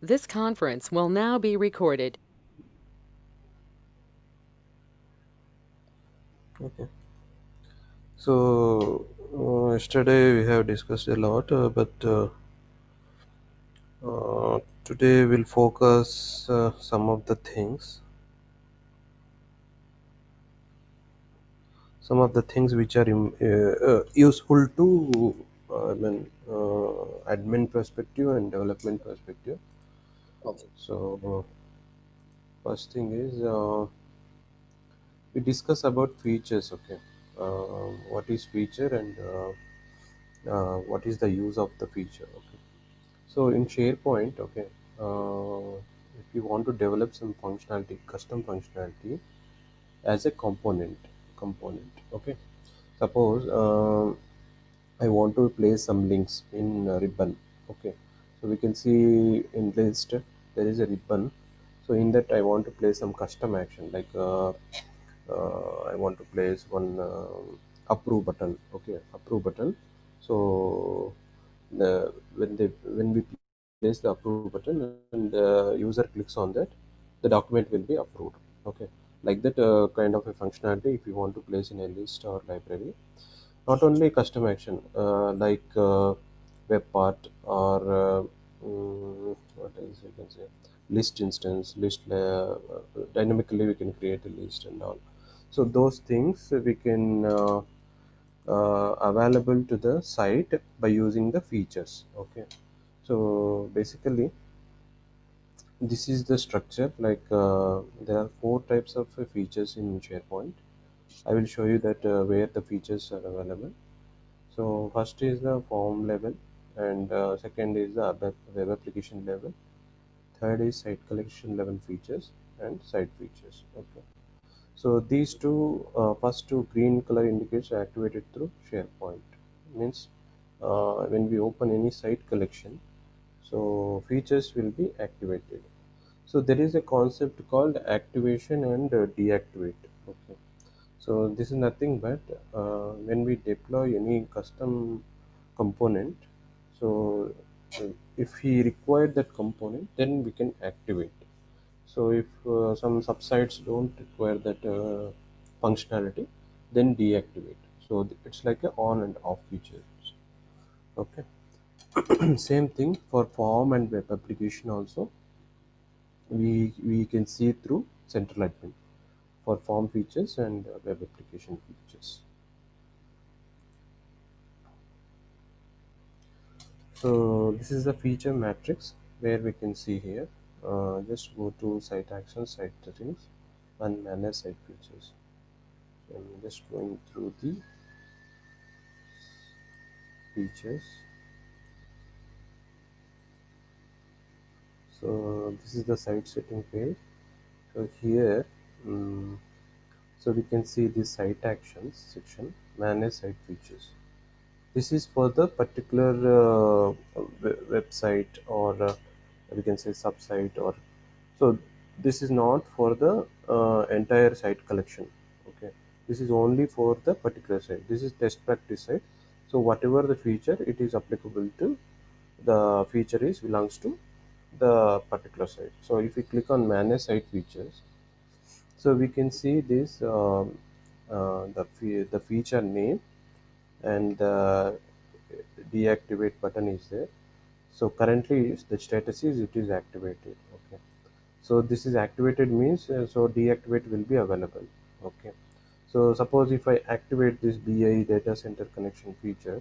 This conference will now be recorded. Okay. So yesterday we have discussed a lot, but today we'll focus some of the things which are useful to admin perspective and development perspective. Okay. So first thing is we discuss about features. Okay, what is feature and what is the use of the feature. Okay. So in SharePoint, okay, if you want to develop some functionality, custom functionality as a component, okay. Suppose I want to place some links in ribbon, okay. So we can see in list there is a ribbon. So in that I want to place some custom action like I want to place one approve button, okay, approve button. So when we place the approve button and the user clicks on that, the document will be approved. Okay, like that kind of a functionality if you want to place in a list or library. Not only custom action like web part or what else you can say, list instance, dynamically we can create a list and all. So those things we can available to the site by using the features. Okay, so basically this is the structure. Like there are four types of features in SharePoint. I will show you that where the features are available. So first is the form level, and second is the web application level. Third is site collection level features and site features. Okay. So these two first two green color indicates are activated through SharePoint. Means when we open any site collection, so features will be activated. So there is a concept called activation and deactivate. Okay. So this is nothing but when we deploy any custom component. So if he required that component, then we can activate. So if some subsites don't require that functionality, then deactivate. So it's like a on and off features. Okay. Same thing for form and web application also. We can see through central admin for form features and web application features. So this is the feature matrix where we can see here. Just go to site actions, site settings, and manage site features. So I'm just going through the features. So this is the site setting page. So here, um, so we can see the site actions section, manage site features. This is for the particular website or we can say subsite, or so this is not for the entire site collection. Okay, this is only for the particular site. This is test practice site. So whatever the feature it is applicable to, the feature is belongs to the particular site. So if we click on manage site features, so we can see this the feature name and the deactivate button is there. So currently the status is it is activated. Okay, so this is activated means so deactivate will be available. Okay, so suppose if I activate this BI data center connection feature,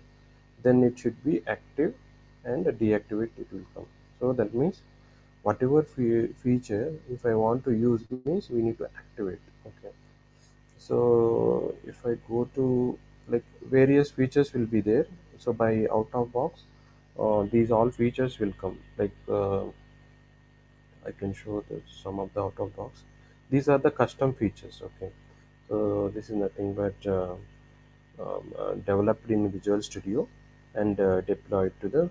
then it should be active and deactivate it will come. So that means whatever feature if I want to use means we need to activate. Okay, so if I go to like various features will be there. So by out of box these all features will come like I can show that some of the out of box. These are the custom features. Okay, so this is nothing but developed in Visual Studio and deployed to the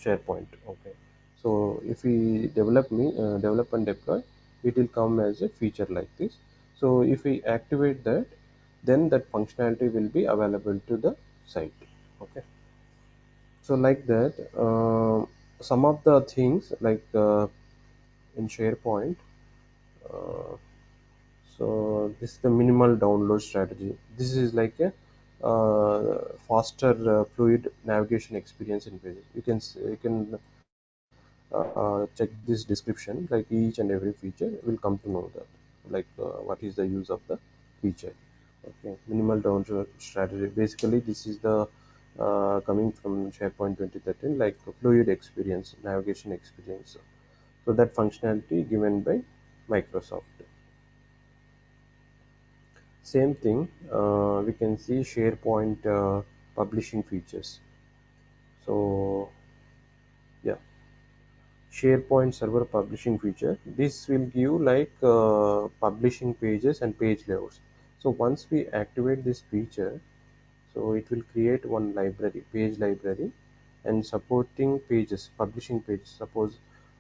SharePoint. Okay, so if we develop and deploy, it will come as a feature like this. So if we activate that, then that functionality will be available to the site. Okay, so like that. some of the things like in SharePoint. Uh, so this is the minimal download strategy. This is like a faster, fluid navigation experience in pages. You can check this description. Like each and every feature will come to know that, like what is the use of the feature. Okay, minimal download strategy. Basically, this is the coming from SharePoint 2013, like fluid experience, navigation experience. So that functionality given by Microsoft. Same thing, we can see SharePoint publishing features. So yeah, SharePoint server publishing feature. This will give like publishing pages and page layouts. So once we activate this feature, so it will create one library, page library, and supporting pages, publishing pages. Suppose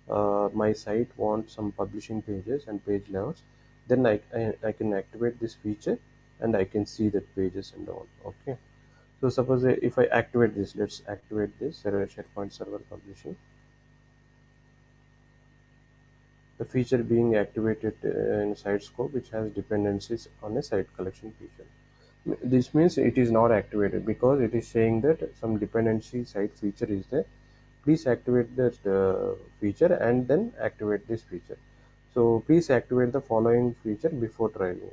my site wants some publishing pages and page layouts, then I can activate this feature and I can see that pages and all. Okay. So suppose if I activate this, let's activate this SharePoint server publishing. The feature being activated in site scope, which has dependencies on a site collection feature. This means it is not activated because it is saying that some dependency site feature is there. Please activate that feature and then activate this feature. So please activate the following feature before trialing.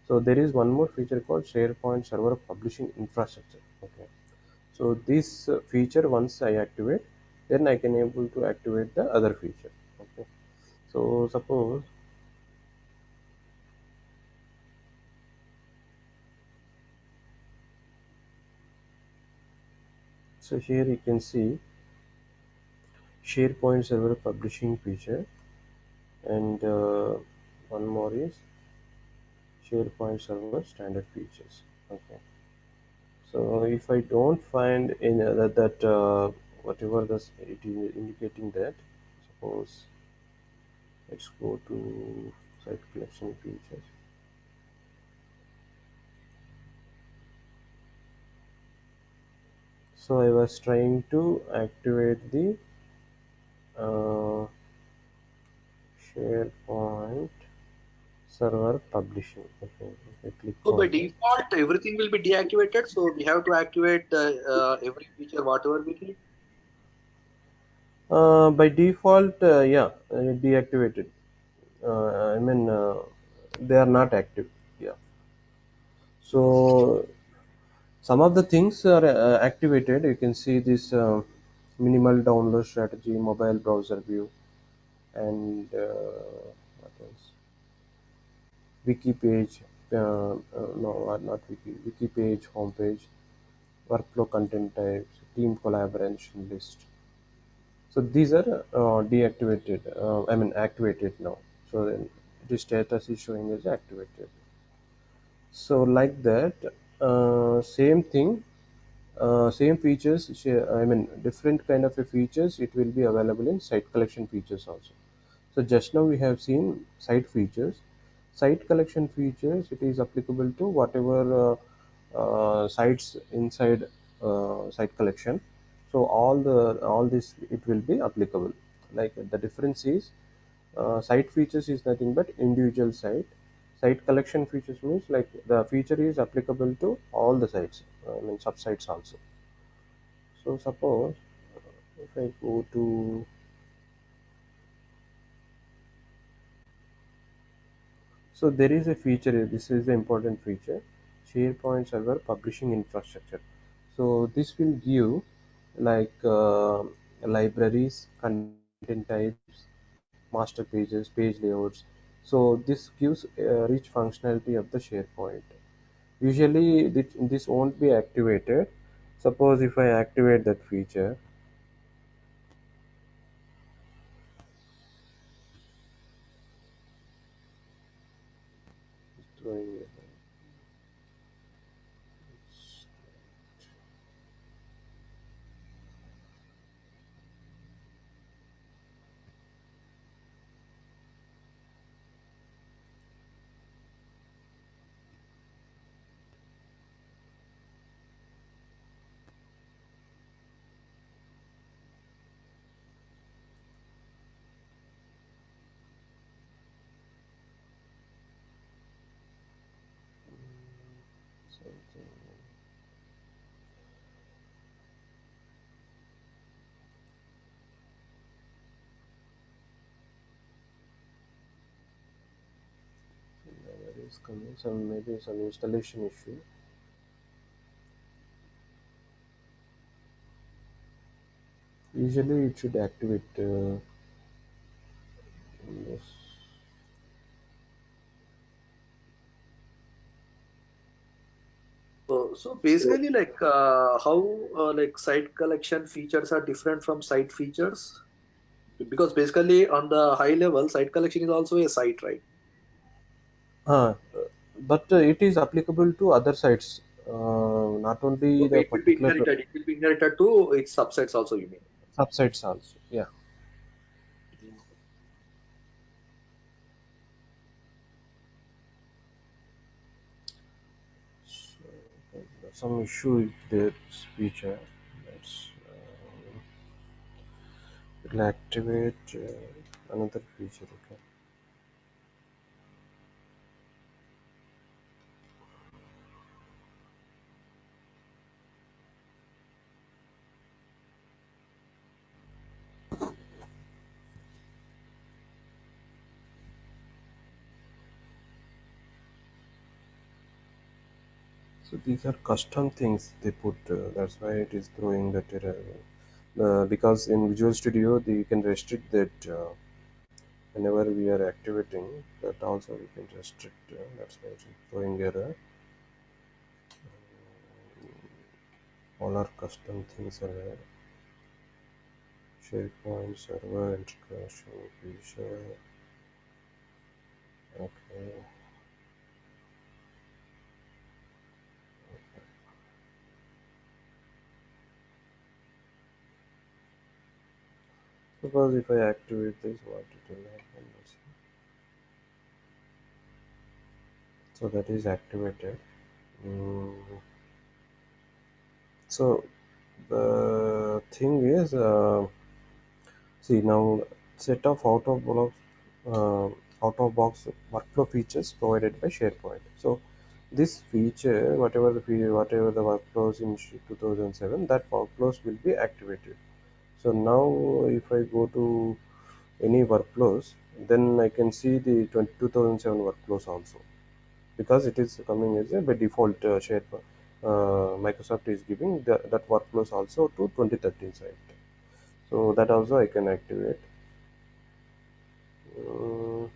So there is one more feature called SharePoint Server Publishing Infrastructure. Okay. So this feature once I activate, then I can able to activate the other feature. Okay. So suppose, so here you can see SharePoint Server Publishing feature, and one more is SharePoint Server standard features. Okay. So if I don't find in that whatever this it is indicating that, suppose let's go to site collection features. So I was trying to activate the uh, SharePoint server publishing. Okay, if I click So by on that. default, everything will be deactivated. So we have to activate every feature, whatever we need. By default, yeah, deactivated. I mean, they are not active. Yeah. So some of the things are activated. You can see this minimal download strategy, mobile browser view, and what else? Wiki page. No, not wiki page, homepage, workflow content types, team collaboration list. So these are deactivated. I mean activated now. So then the status is showing as activated. So like that, same thing, same features. I mean different kind of a features. It will be available in site collection features also. So just now we have seen site features. Site collection features. It is applicable to whatever sites inside site collection. So all this it will be applicable. Like the difference is site features is nothing but individual site. Site collection features means like the feature is applicable to all the sites. I mean subsites also. So suppose if I go to, so there is a feature. This is the important feature. SharePoint Server Publishing Infrastructure. So this will give like libraries, content types, master pages, page layouts. So this gives rich functionality of the SharePoint. Usually this won't be activated. Suppose if I activate that feature, it's throwing it. something. There is coming some, maybe some installation issue. Usually it should activate this. So basically, like how like site collection features are different from site features, because basically on the high level, site collection is also a site, right? Uh, but it is applicable to other sites, not only Okay, the it will be particular inherited. It will be inherited to its subsets also, you mean? subsites also. Yeah. So, some issue with this feature. Let's it'll activate another feature. Okay. So these are custom things they put. That's why it is throwing that error. Because in Visual Studio, you can restrict that whenever we are activating. That also we can restrict. That's why it is throwing error. All our custom things are there. SharePoint server integration feature. Okay. Suppose if I activate this, what it will happen? So that is activated. Mm, so the thing is, see now, set of uh, out of box workflow features provided by SharePoint. So this feature, whatever the workflows in 2007, that workflows will be activated. So now if I go to any workflows, then I can see the 2007 workflows also, because it is coming as a by default SharePoint. Microsoft is giving that workflows also to 2013 site. So that also I can activate. Uh,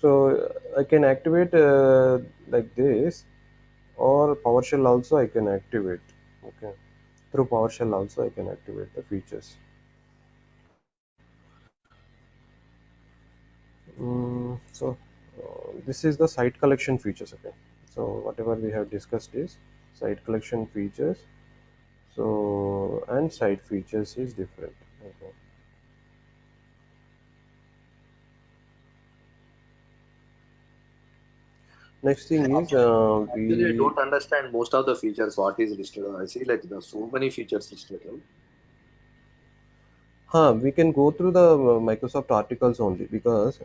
so I can activate like this, or PowerShell also I can activate. Okay, through PowerShell also I can activate the features. So this is the site collection features. Okay, so whatever we have discussed is site collection features. So and site features is different. Okay. Next thing is Actually, I we don't understand most of the features. What is listed? I see like there are so many features listed, right? we can go through the Microsoft articles only, because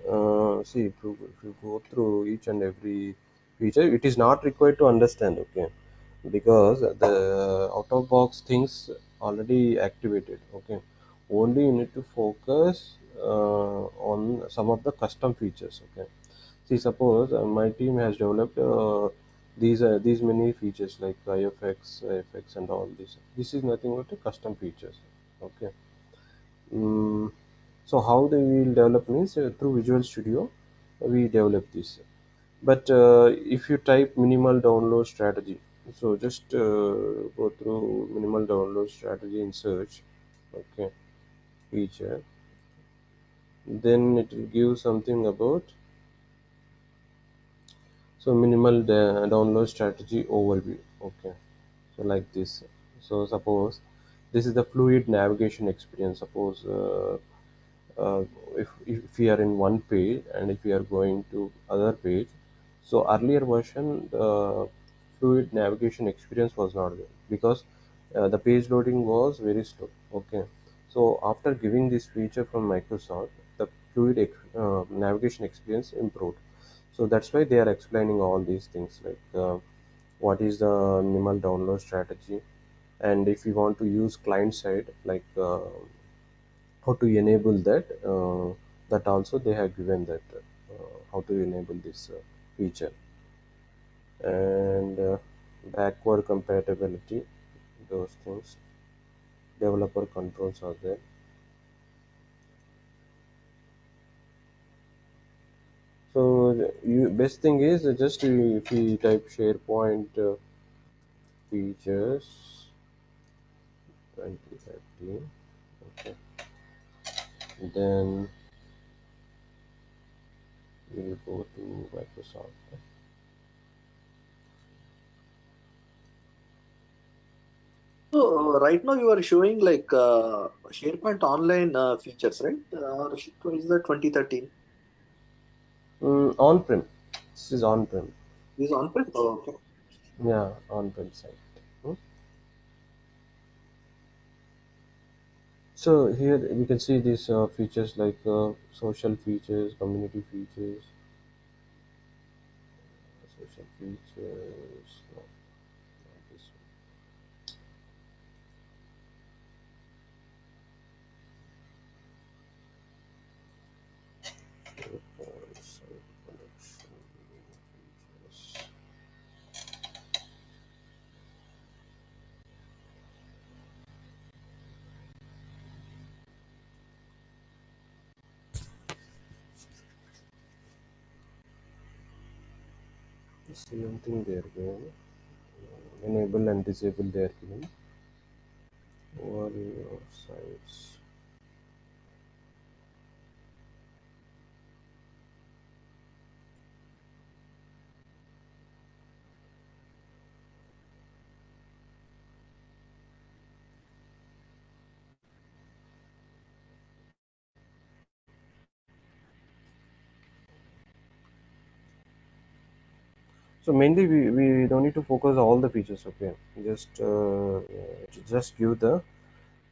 see, if you go through each and every feature, it is not required to understand. Okay, because the out of box things already activated. Okay, only you need to focus on some of the custom features. Okay, see, suppose my team has developed these many features like IFX, FX, and all this. This is nothing but a custom features. Okay. Mm, so how they will develop means through Visual Studio, we develop this. But if you type minimal download strategy, so just go through minimal download strategy in search. Okay, feature. Then it will give something about, so minimal download strategy overview. Okay, so like this. So suppose this is the fluid navigation experience. Suppose uh, if we are in one page and if we are going to other page, so earlier version the fluid navigation experience was not there, because the page loading was very slow. Okay, so after giving this feature from Microsoft, the navigation experience improved. So that's why they are explaining all these things, like what is the minimal download strategy, and if you want to use client side, like how to enable that, that also they have given that, how to enable this feature. And backward compatibility, those things, developer controls are there. So you best thing is just if you type SharePoint features 2013, okay, then we'll go to Microsoft. So right now you are showing like SharePoint Online features, right? Or is that 2013? On-prem. This is on-prem. Is on-prem? Oh, okay. Yeah, on-prem site. Hmm. So here we can see these features like social features, community features, social features. No, not this one. Site connection features. Same thing they are given. Enable and disable they are given. Over your sites. So mainly we don't need to focus all the features. Okay, just give the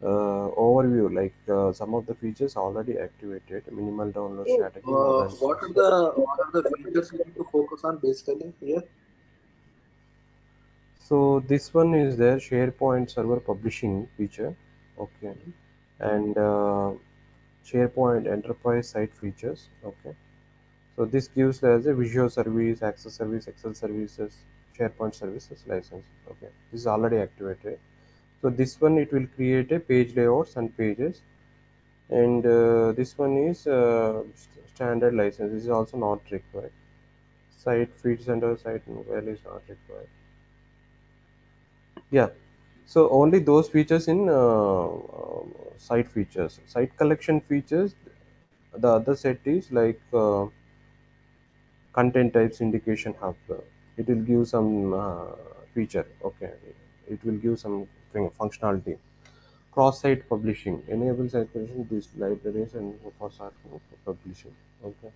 overview, like some of the features already activated, minimal download So strategy, mobile first. what are the features you need to focus on basically here? So this one is there, SharePoint server publishing feature. Okay, Mhm. and SharePoint enterprise site features. Okay, so this gives as a Visual Service, Access Service, Excel services, SharePoint services license. Okay, this is already activated. So this one it will create a page layouts and pages, and this one is standard license. This is also not required. Site feed center, site mobile is not required. Yeah. So only those features in site features. Site collection features. The other set is like content types indication hub. It will give some feature. Okay. It will give some functionality. Cross-site publishing enables site publishing these libraries and for publishing. Okay.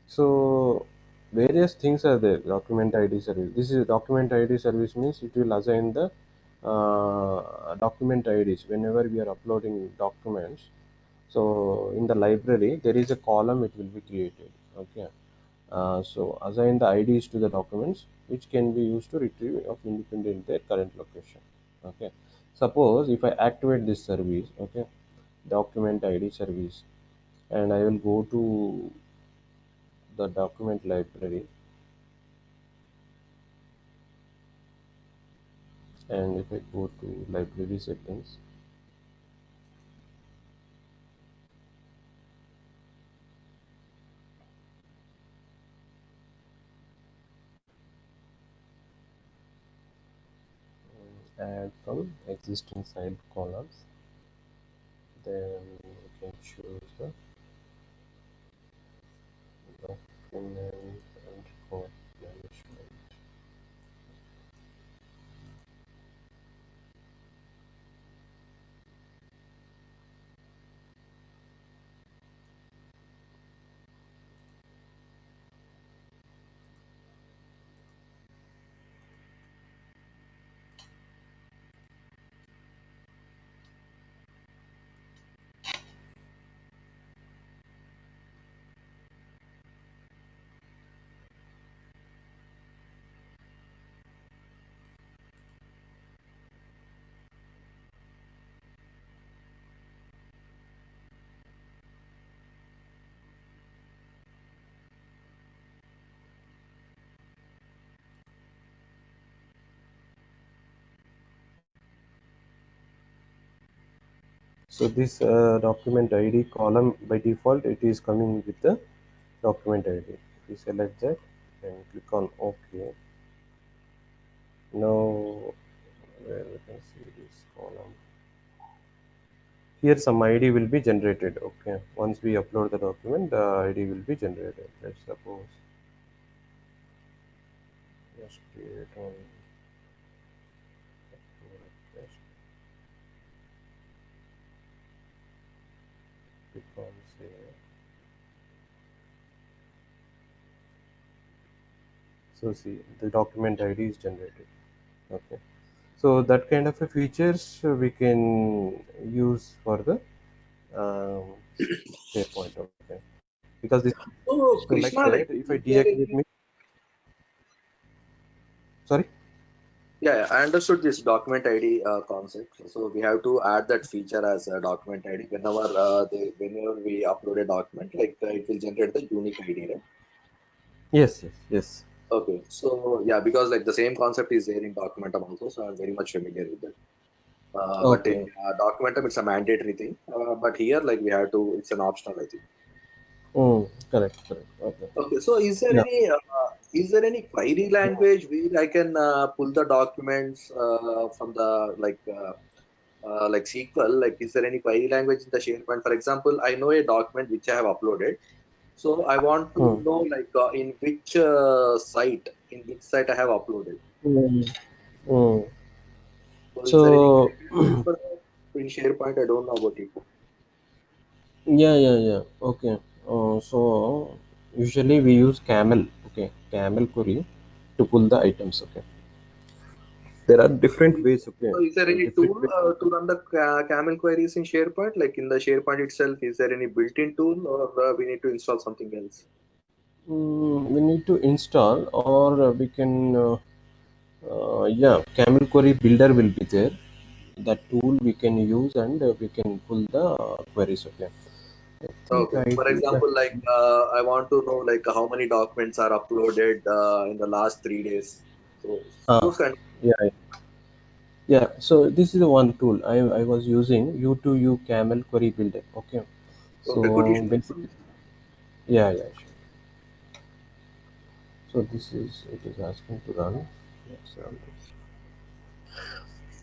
So various things are there. Document ID service. This is document ID service means it will assign the document IDs whenever we are uploading documents. So in the library there is a column it will be created. Okay. So assign the IDs to the documents which can be used to retrieve of independent their current location. Okay. Suppose if I activate this service, okay, document ID service, and I will go to the document library, and if I go to library settings, add from existing side columns, then we can choose the document and code management. So this document ID column, by default it is coming with the document ID. If we select that and click on OK, now where we can see this column, here some ID will be generated. Okay, once we upload the document, the ID will be generated. Let's suppose just create one request, click on save. So see, the document ID is generated. Okay, so that kind of a features we can use for the um, SharePoint. Okay, because this, So so like Krishna, like, that, if I is there deactivate any? me, sorry. Yeah, I understood this document ID concept. So we have to add that feature as a document ID whenever whenever we upload a document, like it will generate the unique ID, right? Yes, yes, yes. Okay, so yeah, because like the same concept is there in Documentum also, so I'm very much familiar with that. But in Okay. Documentum, it's a mandatory thing. But here, like we have to, it's an optional, I think. Correct, correct. Okay. Okay, so Yeah. is there any query language where I can pull the documents from the like SQL? Like, is there any query language in the SharePoint? For example, I know a document which I have uploaded, so I want to Hmm. know like in which site I have uploaded. Hmm. Hmm. So is there any So, query language for that in SharePoint? I don't know about it. yeah, yeah, yeah. Okay. So usually we use Camel. Okay, Camel query to pull the items. Okay. There are different ways. Okay. So is there any Different tool ways. to run the camel queries in SharePoint? Like in the SharePoint itself, is there any built-in tool or we need to install something else? We need to install, or we can. Yeah, Camel query builder will be there. That tool we can use, and we can pull the queries. Okay. I think Okay. I For do have. example, like I want to know like how many documents are uploaded in the last 3 days. So Ah, those kind. yeah, yeah. Yeah, so this is the one tool I was using, U2U Camel Query Builder. Okay, Okay, could you so share some? basically, yeah, yeah, sure. So this is, it is asking to run. Let's run this.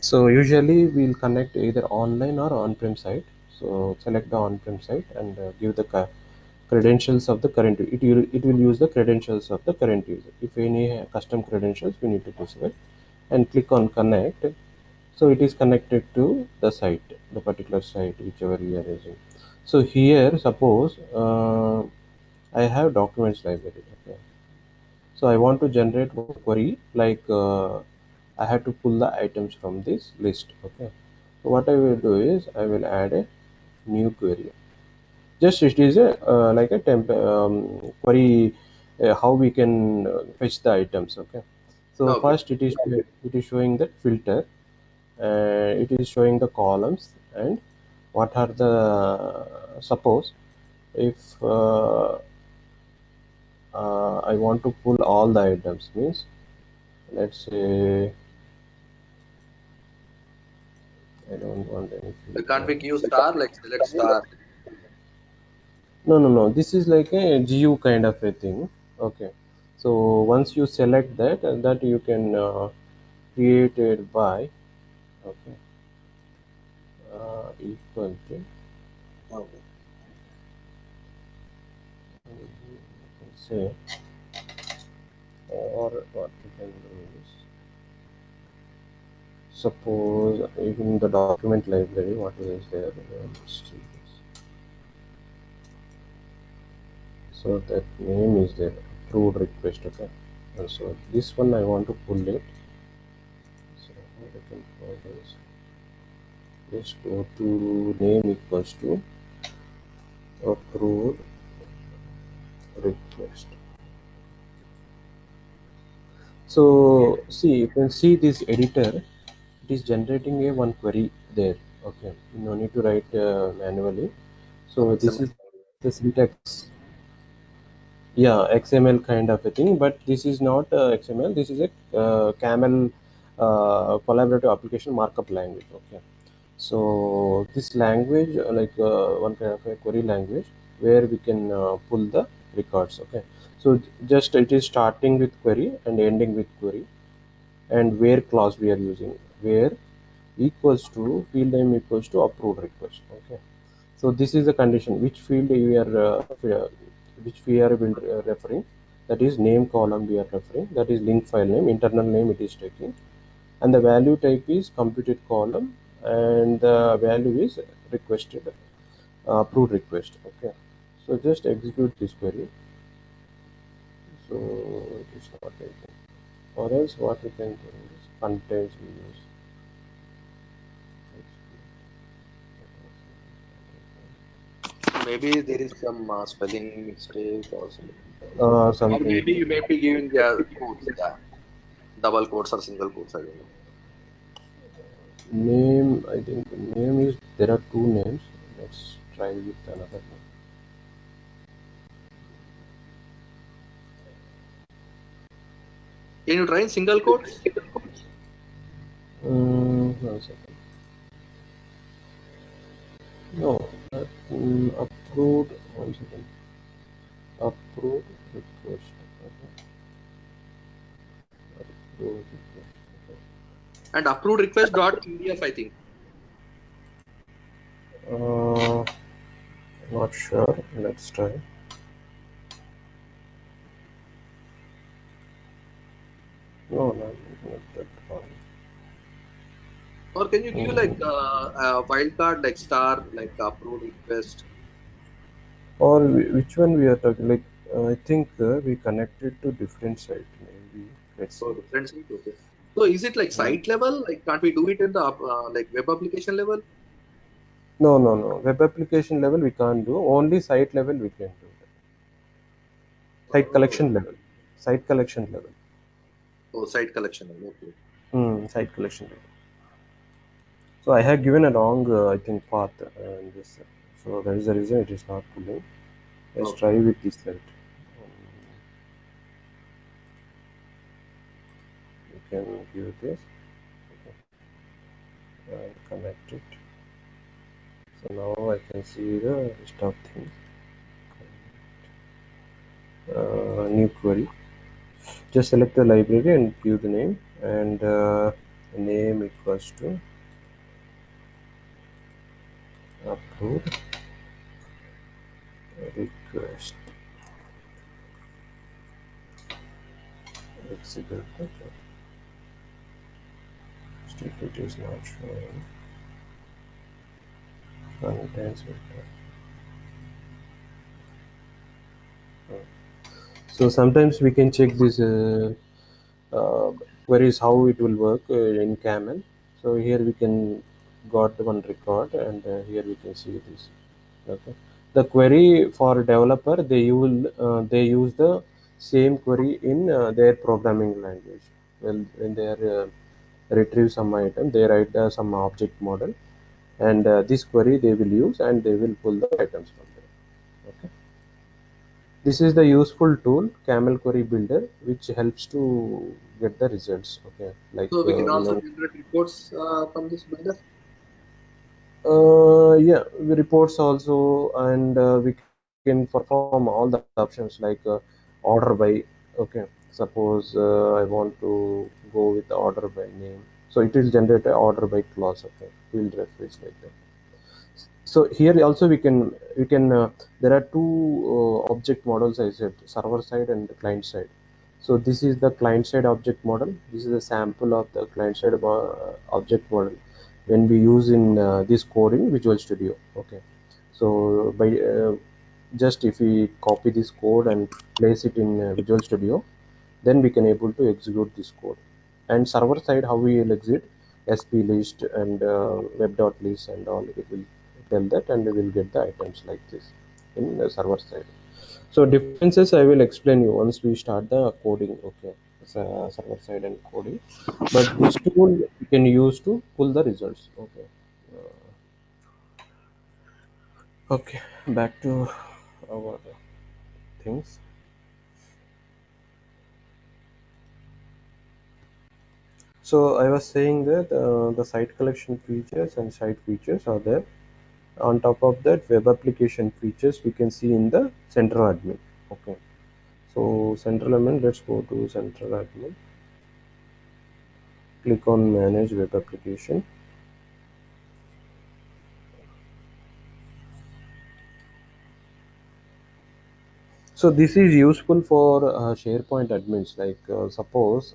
So usually we'll connect either online or on-prem site. So select the on-prem site and give the credentials of the current. It will use the credentials of the current user. If any custom credentials, we need to specify and click on connect. So it is connected to the site, the particular site whichever we are using. So here suppose I have documents library. Okay, so I want to generate one query like I have to pull the items from this list. Okay, so what I will do is I will add a new query. Just it is a like a query, how we can fetch the items. Okay, so Okay. first it is showing that filter, it is showing the columns and what are the, suppose if I want to pull all the items, means let's say I don't want any Can't we filter. use star like select star? No, this is like a GU kind of a thing. Okay, so once you select that, that you can create it by, okay, equal to, Okay. say, or what we can do is, suppose in the document library, what is there? Let's see this. So that name is there, approved request. Okay, and so this one I want to pull it. So how I can pull this? Just go to name equals to approved request. So see, you can see this editor. It is generating a one query there. Okay, you no need to write manually. So this XML. is the syntax. Yeah, XML kind of a thing, but this is not XML. This is a Camel collaborative application markup language. Okay, So this language one kind of a query language where we can pull the records. Okay, so just it is starting with query and ending with query, and where clause we are using, where equals to field name equals to approved request. Okay, so this is the condition which field we are which we are referring, that is name column we are referring, that is link file name, internal name it is taking, and the value type is computed column, and the value is requested approved request. Okay, so just execute this query. So it is not taking, or else what we can do is contains we use. Maybe there is some spelling mistake or something. Or Something maybe you may be giving quotes, yeah, double quotes or single quotes. I don't know. name, I think name is, there are two names. Let's try with another name. Can you try in single quotes? 1 second. No, approved. 1 second. Approved request. Okay. Approved request. And approved request dot PDF, I think. Okay. Not sure. Let's try. No, not that one. Or can you give like Mm. a wildcard like star like approved request? Or which one we are talking? Like I think we connected to different site. Maybe let's Oh, see. different site. Okay. So is it like Mm. site level? Like can't we do it in the like web application level? No, no, no. Web application level we can't do. Only site level we can do. Site Oh, collection level. Site collection level. oh, site collection level. Okay. Site collection level. So I have given a wrong, I think, path in this. So that is the reason it is not pulling. Let's try Okay. with this site. You can give this. And connect it. So now I can see the list of things. New query. Just select the library and give the name, and name equals to approved request. Execute the job. Still it is not showing. Contains vector. So sometimes we can check this uh, queries how it will work in Camel. So here we can got the one record, and here we can see this. Okay, the query for developer, they use the same query in their programming language. Well, when they are retrieve some item, they write some object model, and this query they will use, and they will pull the items from there. Okay, this is the useful tool Camel Query Builder, which helps to get the results. Okay, like So we can also generate reports from this builder. yeah, reports also, and we can perform all the options like order by. Okay, suppose I want to go with the order by name, so it will generate a order by clause. Okay, field reference like that. So here also we can there are two object models, I said, server side and client side. So this is the client side object model. This is a sample of the client side object model when we use in this code in Visual Studio. Okay, so by just if we copy this code and place it in Visual Studio, then we can able to execute this code. And server side, how we will exit sp list and web.list and all, it will tell that, and we will get the items like this in the server side. So differences I will explain you once we start the coding. Okay, server side and coding, but this tool we can use to pull the results. Okay, okay, back to our things. So I was saying that the site collection features and site features are there. On top of that, web application features we can see in the central admin. Okay, so central admin, let's go to central admin, click on manage web application. So this is useful for SharePoint admins, like suppose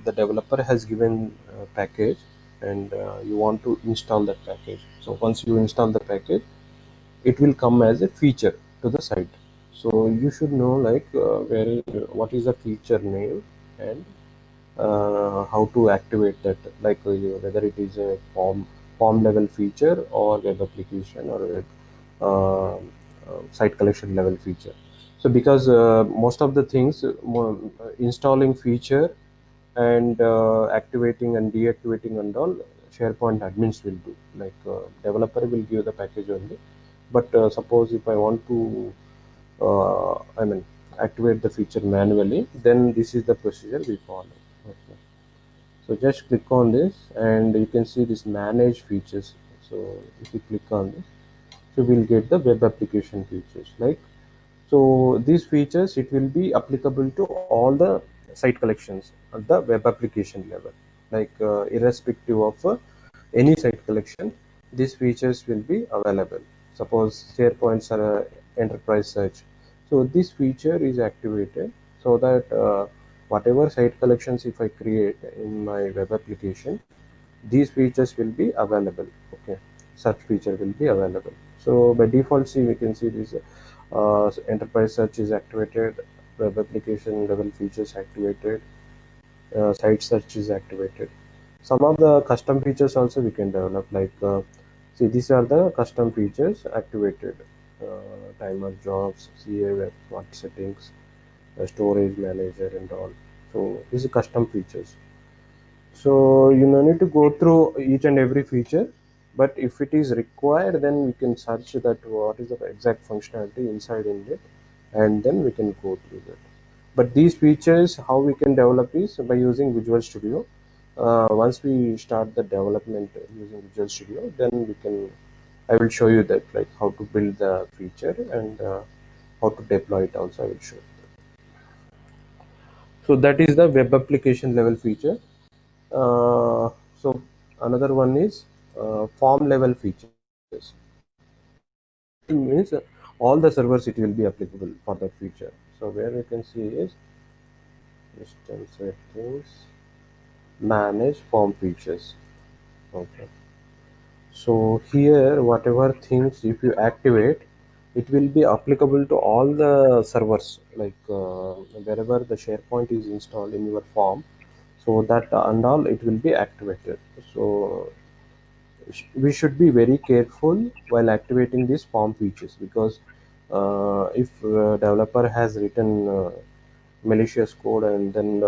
the developer has given a package, and you want to install that package. So once you install the package, it will come as a feature to the site. So you should know, like what is the feature name, and how to activate that, like whether it is a form level feature or web application or web, site collection level feature. So because most of the things, installing feature and activating and deactivating and all, SharePoint admins will do. Like developer will give the package only, but suppose if I want to I mean activate the feature manually, then this is the procedure we follow. Okay. So just click on this and you can see this manage features. So if you click on this, so we'll get the web application features. Like, so these features, it will be applicable to all the site collections at the web application level, like irrespective of any site collection, these features will be available. Suppose SharePoint's enterprise search, so this feature is activated, so that whatever site collections if I create in my web application, these features will be available. Okay, such feature will be available. So by default, see, we can see this enterprise search is activated, web application level features activated, site search is activated. Some of the custom features also we can develop, like see, these are the custom features activated: timer jobs, CA web smart settings, storage manager and all. So these are custom features. So you no need to go through each and every feature, but if it is required, then we can search that what is the exact functionality inside in it, and then we can go through that. But these features, how we can develop is by using Visual Studio. Once we start the development using Visual Studio, then we can. I will show you that, like how to build the feature and how to deploy it. Also, I will show you. So that is the web application level feature. So another one is form level features. It means all the servers it will be applicable for that feature. So where you can see is system settings, manage form features. Okay. So here whatever things if you activate, it will be applicable to all the servers, like wherever the SharePoint is installed in your form. So that and all it will be activated. So we should be very careful while activating these form features, because if developer has written malicious code, and then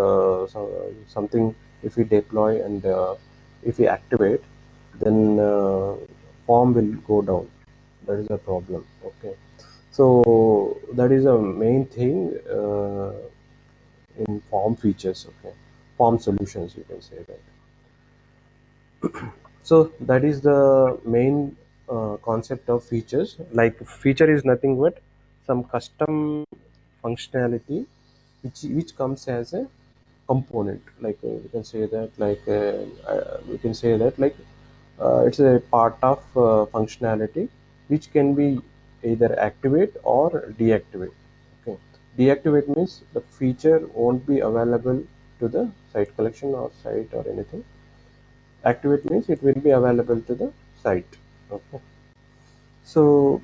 something, if we deploy and if we activate, then form will go down. That is a problem. Okay, so that is a main thing in form features. Okay, form solutions, you can say that. So that is the main concept of features. Like feature is nothing but some custom functionality which comes as a component. Like we can say that, like we can say that, like it's a part of functionality which can be either activate or deactivate. Okay, deactivate means the feature won't be available to the site collection or site or anything. Activate means it will be available to the site. Okay, so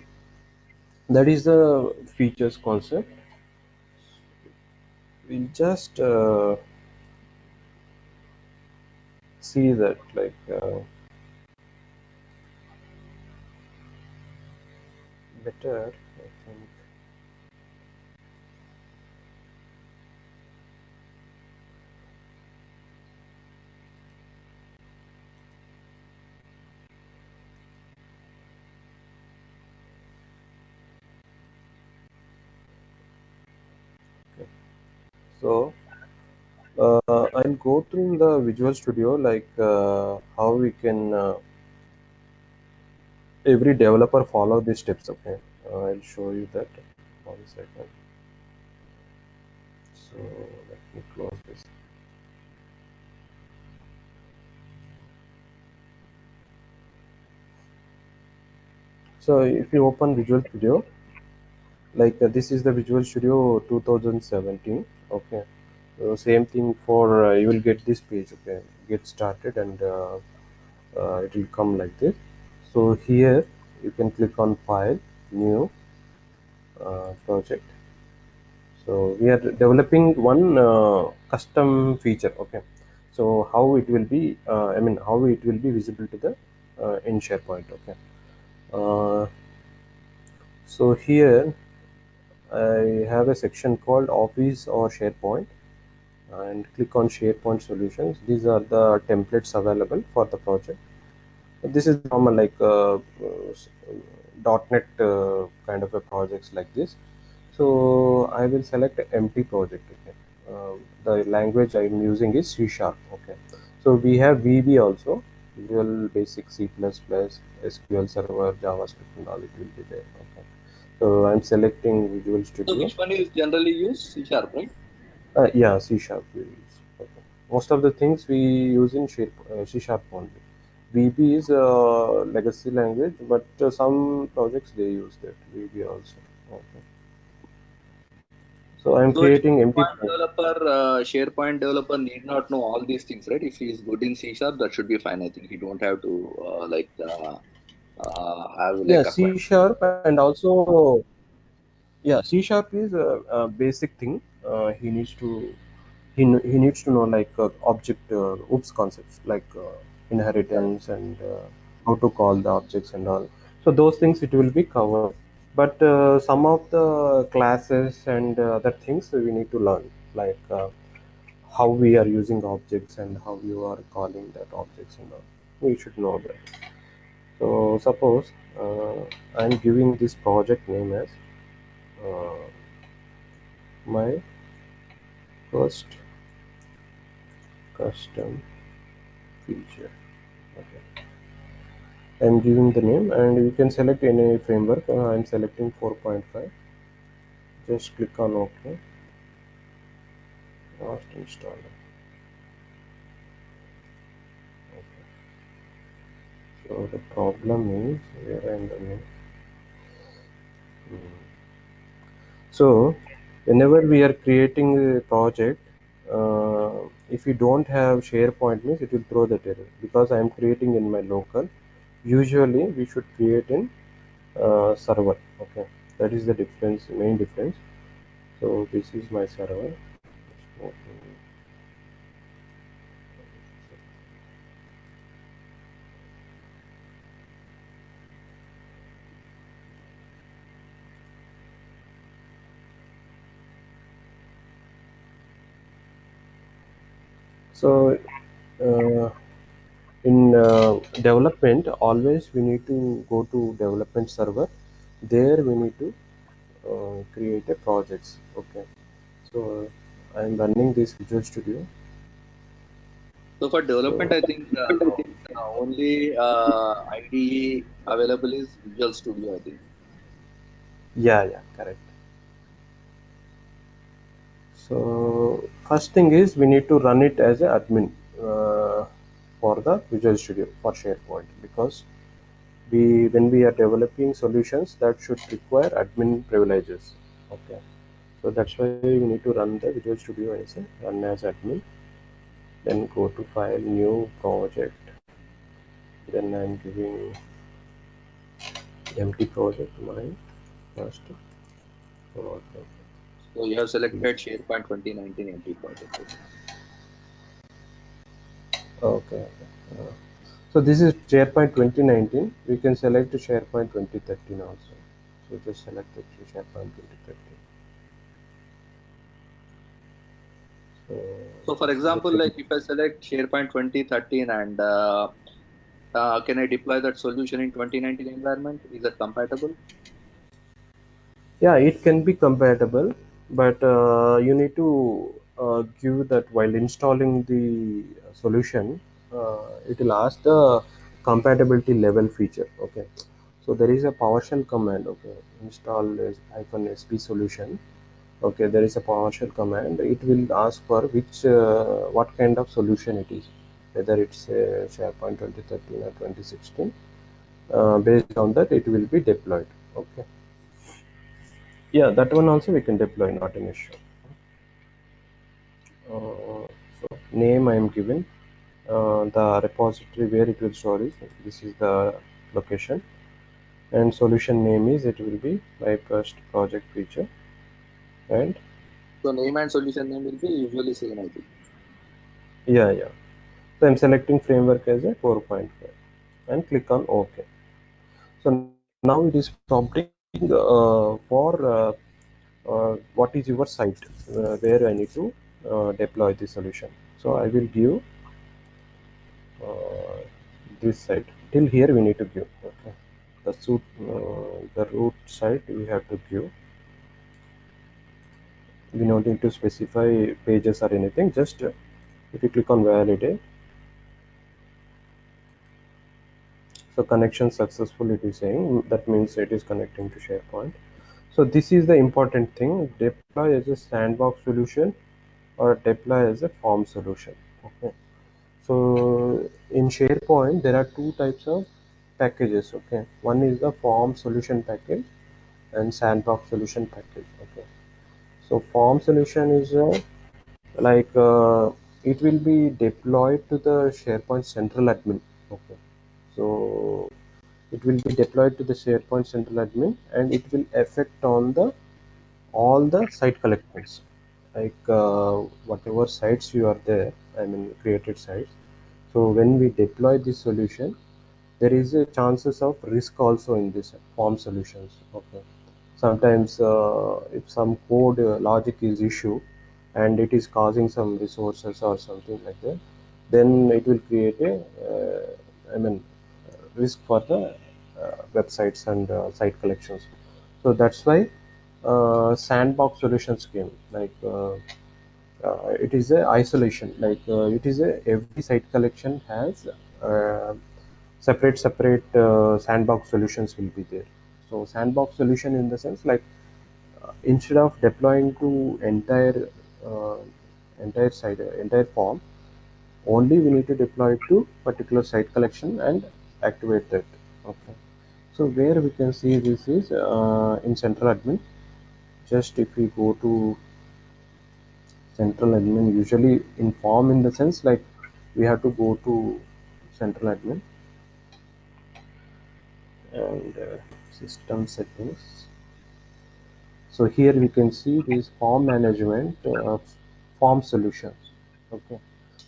that is the features concept. We'll just see that, like better, I think. Okay. So I'll go through the Visual Studio, like how we can every developer follow these steps. Okay, I'll show you that. 1 second. So let me close this. So if you open Visual Studio, like this is the Visual Studio 2017. Okay, so same thing for you will get this page. Okay, get started, and it will come like this. So here you can click on File, New, Project. So we are developing one custom feature. Okay, so how it will be, I mean how it will be visible to the in SharePoint. Okay, uh, so here I have a section called Office or SharePoint, and click on SharePoint Solutions. These are the templates available for the project. This is normal, like .NET kind of a projects like this. So I will select empty project. Okay. The language I'm using is C Sharp. Okay. So we have VB also, Visual Basic, C++, SQL Server, JavaScript, and all it will be there. Okay. So I'm selecting Visual So Studio. which one is generally used? C Sharp, right? Yeah, C Sharp we use. Okay. Most of the things we use in C Sharp only. VB is a legacy language, but some projects they use that VB also. Okay. So I'm So a creating empty. SharePoint developer need not know all these things, right? If he is good in C Sharp, that should be fine. I think he don't have to have Yeah, like acquire. C Sharp, and also yeah, C Sharp is a basic thing. He needs to he needs to know like object OOPS concepts like inheritance and how to call the objects and all. So those things it will be covered. But some of the classes and other things we need to learn, like how we are using objects and how you are calling that objects and all. We should know that. So suppose I'm giving this project name as uh, my first custom feature. Okay. I'm giving the name, and you can select any framework. I'm selecting 4.5. Just click on OK. Last installer. Okay. So the problem is where I'm running. So whenever we are creating a project, if you don't have SharePoint means it will throw that error, because I am creating in my local. Usually we should create in server. Okay, that is the difference, main difference. So this is my server. So uh, in development, always we need to go to development server. There we need to create a projects. Okay, so I'm running this Visual Studio. So for development, So I think the only IDE available is Visual Studio, I think. yeah, correct. So first thing is we need to run it as an admin for the Visual Studio for SharePoint, because we when we are developing solutions that should require admin privileges. Okay, so that's why we need to run the Visual Studio as a run as admin. Then go to File, New, Project. Then I'm giving empty project, my first project. So you have selected SharePoint 2019 empty project. Okay. Uh, so this is SharePoint 2019. We can select SharePoint 2013 also. So just select it to SharePoint 2013. So So for this is the example, same. like if I select SharePoint 2013 and can I deploy that solution in 2019 environment? Is that compatible? Yeah, it can be compatible, but you need to give that while installing the solution, it will ask the compatibility level feature. Okay, so there is a PowerShell command. Okay, install is -sp solution. Okay, there is a PowerShell command. It will ask for which what kind of solution it is, whether it's SharePoint 2013 or 2016. Based on that, it will be deployed. Okay, yeah, that one also we can deploy, not an issue. So name I am given, the repository where it will store is, this is the location, and solution name is, it will be my first project feature. And So name and solution name will be usually same, I think. yeah, so I'm selecting framework as a 4.5 and click on OK. So now it is prompting for what is your site where I need to deploy the solution. So I will give this site. Till here we need to give. Okay. The root site we have to give. We don't need to specify pages or anything. Just if you click on validate, so connection successful, it is saying. That means it is connecting to SharePoint. So this is the important thing: deploy as a sandbox solution or deploy as a form solution. Okay. So in SharePoint there are two types of packages. Okay, one is the form solution package and sandbox solution package. Okay, so form solution is like it will be deployed to the SharePoint central admin. Okay, so it will be deployed to the SharePoint central admin, and it will affect on the all the site collections, like whatever sites you are there, I mean created sites. So when we deploy this solution, there is a chances of risk also in this form solutions. Okay, sometimes if some code logic is issue and it is causing some resources or something like that, then it will create a I mean risk for the websites and site collections. So that's why sandbox solutions came, like it is a isolation, like it is a every site collection has separate sandbox solutions will be there. So sandbox solution in the sense, like instead of deploying to uh, entire site entire form, only we need to deploy to particular site collection and activate that. Okay, so where we can see this is in central admin. Just if we go to central admin, usually in form, in the sense like we have to go to central admin and system settings. So here we can see this form management, form solutions. Okay,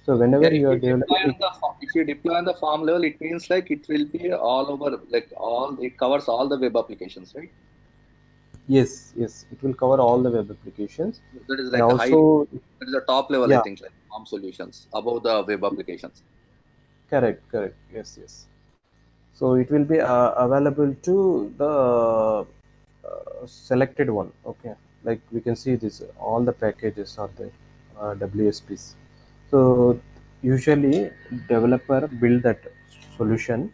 so Yeah, whenever if you are you deploy developing, on the if you deploy on the farm level, it means like it will be all over, like all it covers all the web applications, right? yes, it will cover all the web applications. That is And like a high, also, that is the top level, I yeah, think, like farm solutions above the web applications. correct, yes. So it will be available to the selected one. Okay, like we can see this, all the packages are there, WSPs. So usually developer build that solution,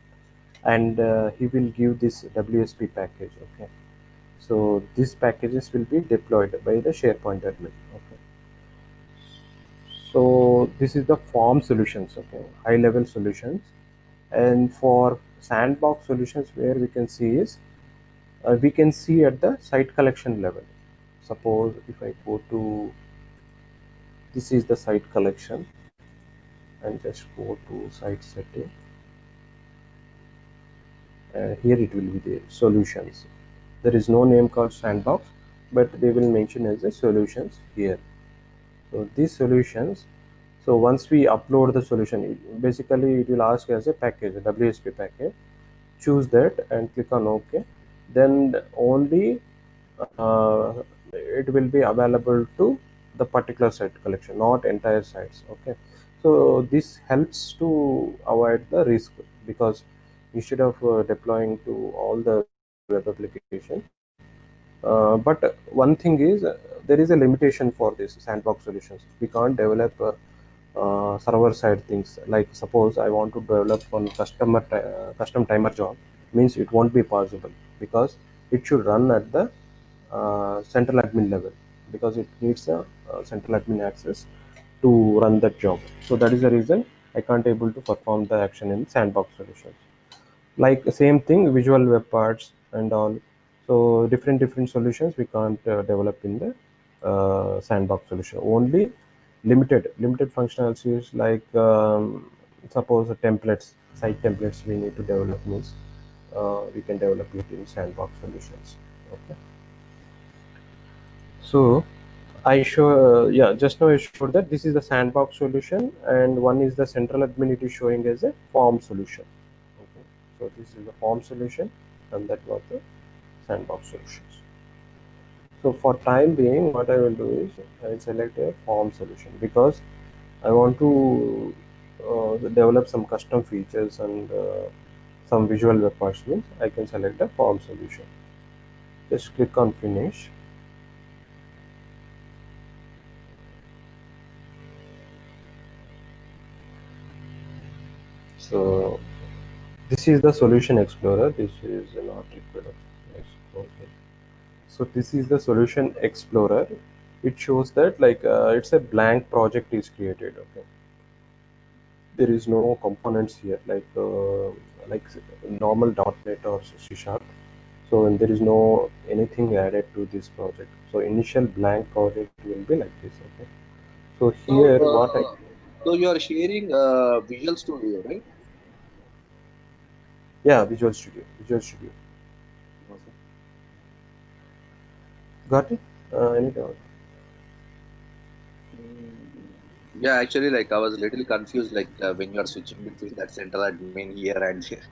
and he will give this WSP package. Okay, so these packages will be deployed by the SharePoint admin. Okay, so this is the form solutions. Okay, high level solutions. And for sandbox solutions, where we can see is we can see at the site collection level. Suppose if I go to, this is the site collection, and just go to site setting, here it will be the solutions. There is no name called sandbox, but they will mention as the solutions here. So these solutions, so once we upload the solution, basically it will ask as a package, a WSP package. Choose that and click on OK. Then only uh, it will be available to the particular site collection, not entire sites. Okay, so this helps to avoid the risk, because instead of deploying to all the web application, but one thing is there is a limitation for this sandbox solutions. We can't develop server side things. Like suppose I want to develop one custom timer job, means it won't be possible, because it should run at the central admin level, because it needs a central admin access to run that job. So that is the reason I can't able to perform the action in sandbox solutions. Like same thing, visual web parts and all. So different solutions we can't develop in the sandbox solution. Only limited functionalities, like suppose templates, site templates we need to develop, means we can develop it in sandbox solutions. Okay. So I show, yeah, just now I showed that this is the sandbox solution, and one is the central admin, it is showing as a form solution. Okay. So this is the form solution, and that was the sandbox solutions. So for time being, what I will do is I will select a form solution, because I want to develop some custom features and some visual web parts, means I can select a form solution. Just click on finish. So this is the solution explorer. This is not required. Okay. So this is the solution explorer. It shows that like it's a blank project is created. Okay. There is no components here, like normal .NET or C Sharp. So and there is no anything added to this project. So initial blank project will be like this. Okay. So So, here what I, so you are sharing Visual Studio, right? yeah, Visual Studio. Okay. Got it? Any doubt? Yeah, actually, like I was a little confused, like when you are switching between that central admin here and here.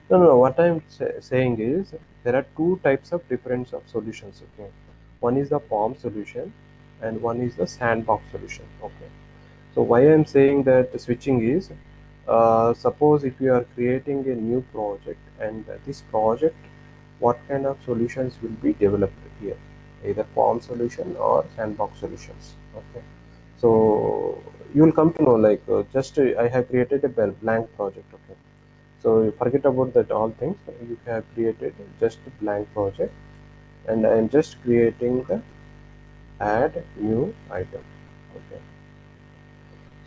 No. What I'm saying is there are two types of difference of solutions. Okay, one is the form solution, and one is the sandbox solution. Okay, so why I'm saying that the switching is, suppose if you are creating a new project, and this project, what kind of solutions will be developed here, either form solution or sandbox solutions. Okay, so you will come to know, like just I have created a blank project. Okay, so you forget about that all things. You have created just a blank project, and I am just creating the add new item. Okay,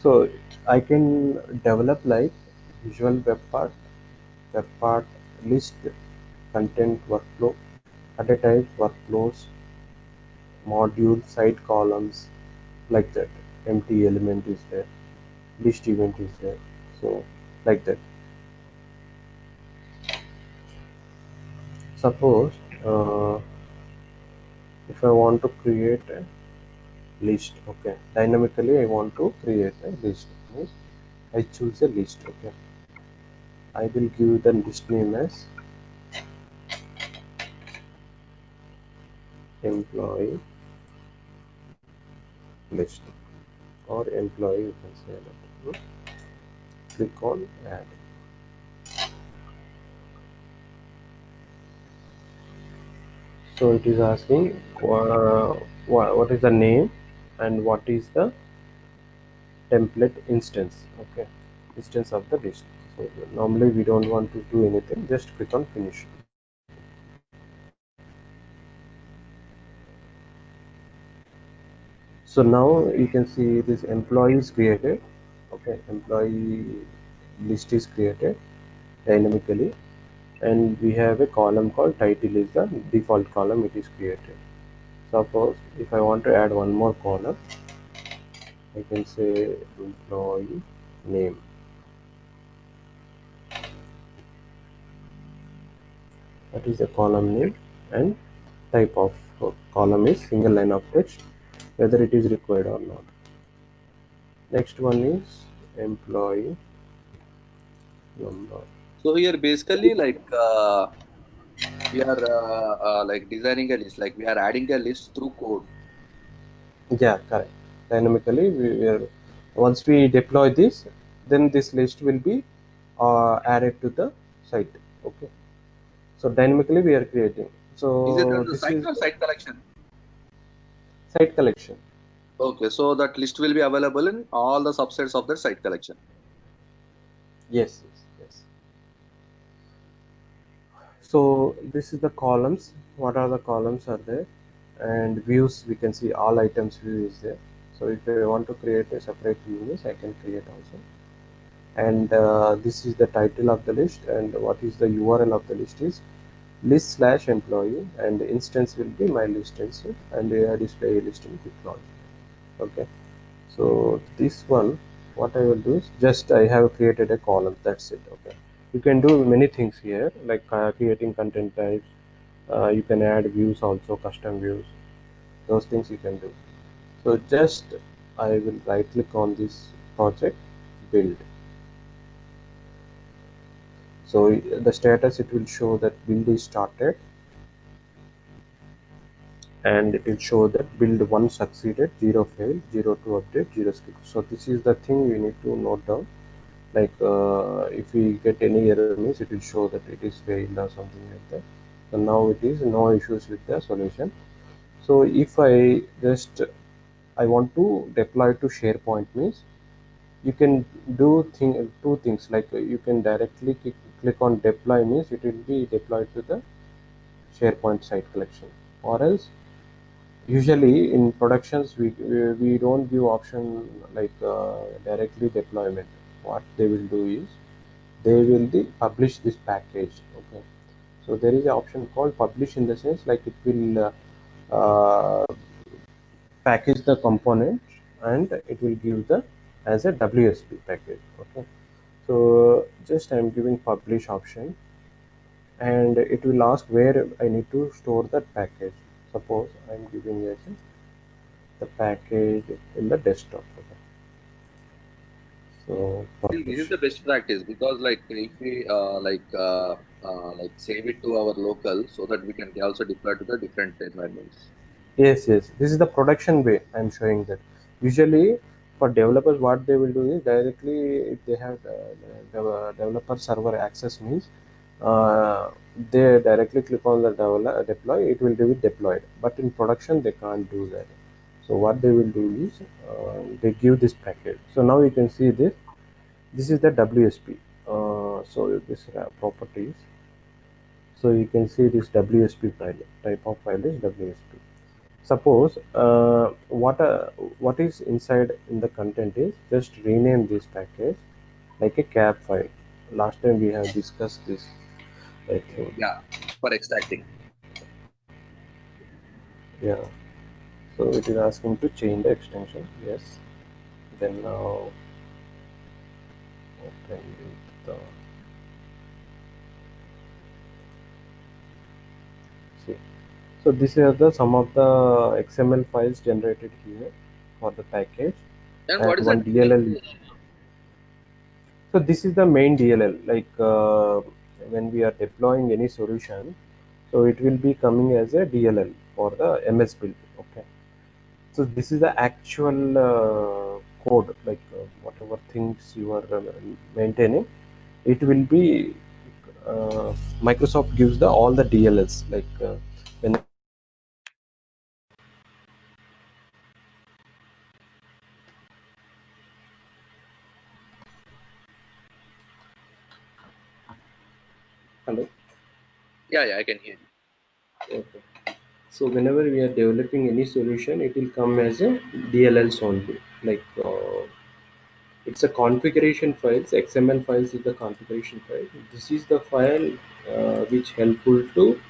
so I can develop like visual web part, list, content workflow, data type workflows, module, site columns, like that. Empty element is there, list event is there. So like that. Suppose uh, if I want to create a list, okay, dynamically I want to create a list, means I choose a list. Okay, I will give the list name as employee list, or employee, you can say that. Click on add. So it is asking what is the name and what is the template instance. Okay, instance of the list. So normally we don't want to do anything, just click on finish. So now you can see this employee is created. Okay, employee list is created dynamically, and we have a column called title is the default column, it is created. Suppose if I want to add one more column, I can say employee name. That is the column name, and type of column is single line of text, whether it is required or not. Next one is employee number. So here basically like we are like designing a list, like we are adding a list through code. Yeah, correct. Dynamically, we are, once we deploy this, then this list will be added to the site. Okay. So dynamically we are creating. Is it So the this site is, or site collection? Site collection. Okay, so that list will be available in all the subsets of the site collection. Yes, yes, yes. So this is the columns. What are the columns are there? And views, we can see all items view is there. So if I want to create a separate view, I can create also. And this is the title of the list, and what is the URL of the list is list slash employee, and instance will be my list instance, and display list in quick launch. Okay, so this one, what I will do is just I have created a column, that's it. Okay, you can do many things here, like creating content types. You can add views also, custom views, those things you can do. So just I will right click on this project, build. So the status, it will show that build is started, and it will show that build 1 succeeded, 0 failed, 0 to update, 0 skip. So this is the thing you need to note down. Like if we get any error means it will show that it is failed or something like that. So now it is no issues with the solution. So if I want to deploy to SharePoint means you can do two things, like you can directly click on deploy means it will be deployed to the SharePoint site collection, or else usually in productions we don't give option like directly deployment. What they will do is they will publish this package. Okay, so there is an option called publish, in the sense like it will package the component, and it will give the as a WSP package. Okay, so just I'm giving publish option, and it will ask where I need to store that package. Suppose I'm giving it the package in the desktop. Okay, so This is publish. the best practice, because like if we like save it to our local, so that we can also deploy to the different environments. Yes, yes. This is the production way. I'm showing that. Usually, for developers, what they will do is directly, if they have developer server access means, uh, they directly click on the deploy. It will be deployed. But in production, they can't do that. So what they will do is they give this package. So now you can see this. This is the WSP. So this properties. So you can see this WSP file. Type of file is WSP. Suppose what is inside in the content is just rename this package like a cap file. Last time we have discussed this, I think. Yeah, for extracting. Yeah. So it is asking to change the extension. Yes. Then now open with the see. So this is the some of the XML files generated here for the package, And what and is the one DLL. So this is the main DLL. Like when we are deploying any solution, so it will be coming as a DLL for the MS build. Okay. So this is the actual code, like whatever things you are maintaining. It will be Microsoft gives the all the DLLs, like when. Hello. Yeah, yeah, I can hear you. Okay. So whenever we are developing any solution, it will come as a DLLs only. Like it's a configuration files. XML files is the configuration file. This is the file which helpful to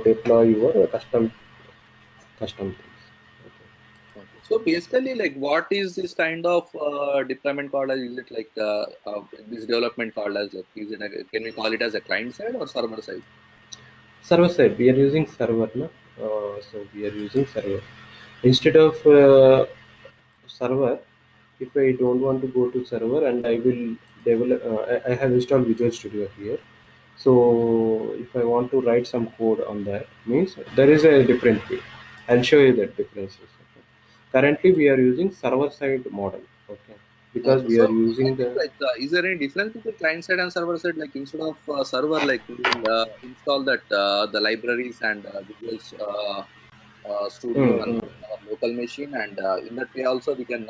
deploy your custom things. Okay. Okay. So basically, like, what is this kind of deployment called as? Is it like this development called as, like, is it can we call it as a client side or server side? Server side, we are using server, no? So we are using server instead of server. If I don't want to go to server and I will develop, I have installed Visual Studio here. So if I want to write some code on that, means there is a different way. I'll show you that differences. Okay. Currently, we are using server side model. Okay, because Okay. we are So I using think, the. like, is there any difference between client side and server side? Like, instead of server, like, we will install that the libraries and visuals. studio and our local machine, and in that way also we can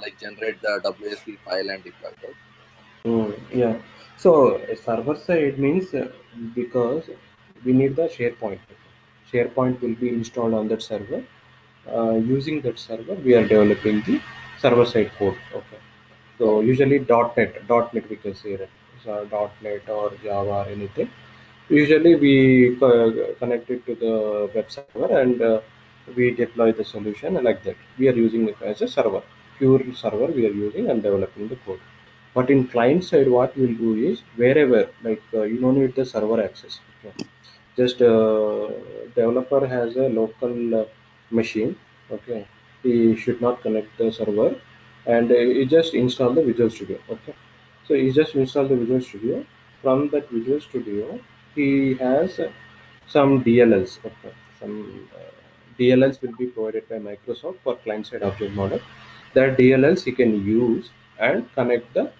like generate the WSD file and deploy, right? Yeah. So server side means because we need the SharePoint. SharePoint will be installed on that server. Using that server, we are developing the server side code. Okay. So Correct. usually .NET we can say that. So .NET or Java or anything. Usually we connect it to the web server and we deploy the solution like that. We are using it as a server, pure server we are using and developing the code. But in client side, what we'll do is wherever like you don't need the server access. Okay. Just developer has a local machine. Okay, he should not connect the server, and he just install the Visual Studio. Okay, so he just install the Visual Studio. From that Visual Studio, he has some DLLs. Okay, some DLLs will be provided by Microsoft for client-side object model. That DLLs he can use and connect the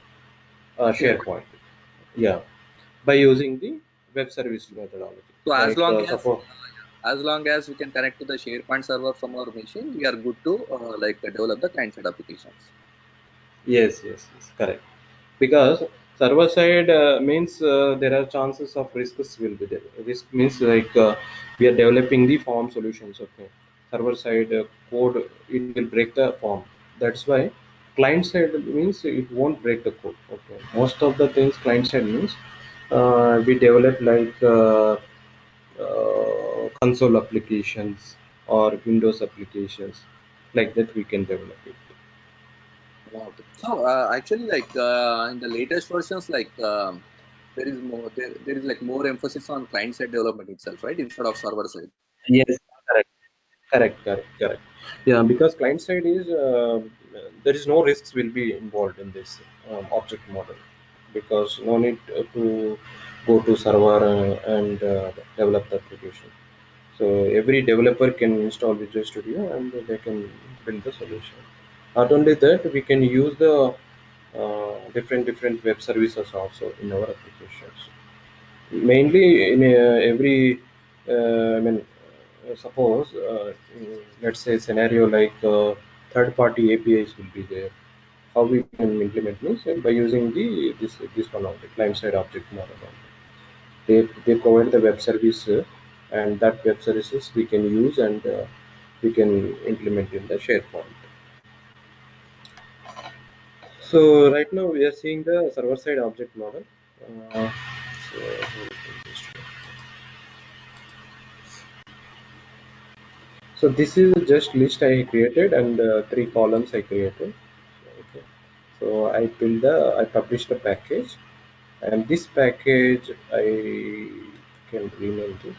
Sure. SharePoint. Yeah, by using the web service methodology. So Like suppose as long as we can connect to the SharePoint server from our machine, we are good to like develop the client side applications. yes, correct. Because server side means there are chances of risks will be there. Risk means like we are developing the form solutions. Okay, server side code it will break the form. That's why client side means it won't break the code. Okay, most of the things client side means we develop like console applications or Windows applications like that we can develop it. Okay. So actually, like in the latest versions, like there is like more emphasis on client side development itself, right, instead of server side. Yes, correct. Correct. Yeah, because client side is there is no risks will be involved in this object model because no need to go to server and develop the application. So every developer can install Visual Studio and they can build the solution. Not only that, we can use the different web services also in our applications. Mainly in every, I mean, suppose let's say scenario like third-party APIs will be there. How we can implement means by using the this one of the client-side object model. They provide the web service and that web services we can use and we can implement in the SharePoint. So right now we are seeing the server-side object model. So, so this is just list I created and three columns I created. Okay. So I published a package and this package I can rename this.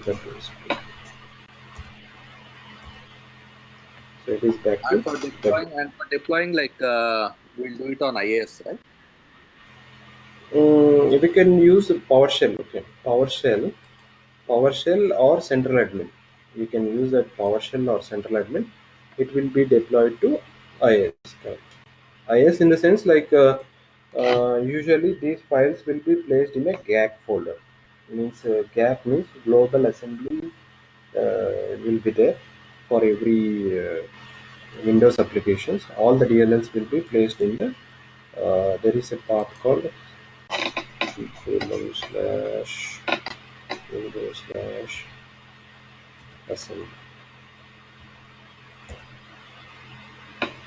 That is, so it is back to W. And for deploying, like we'll do it on IAS, right? We can use PowerShell. Okay, PowerShell or central admin. You can use that PowerShell or central admin. It will be deployed to IIS. Correct. IIS in the sense like usually these files will be placed in a GAC folder. Means GAC means global assembly will be there for every Windows applications. All the DLLs will be placed in the there is a path called colon slash Windows slash assembly.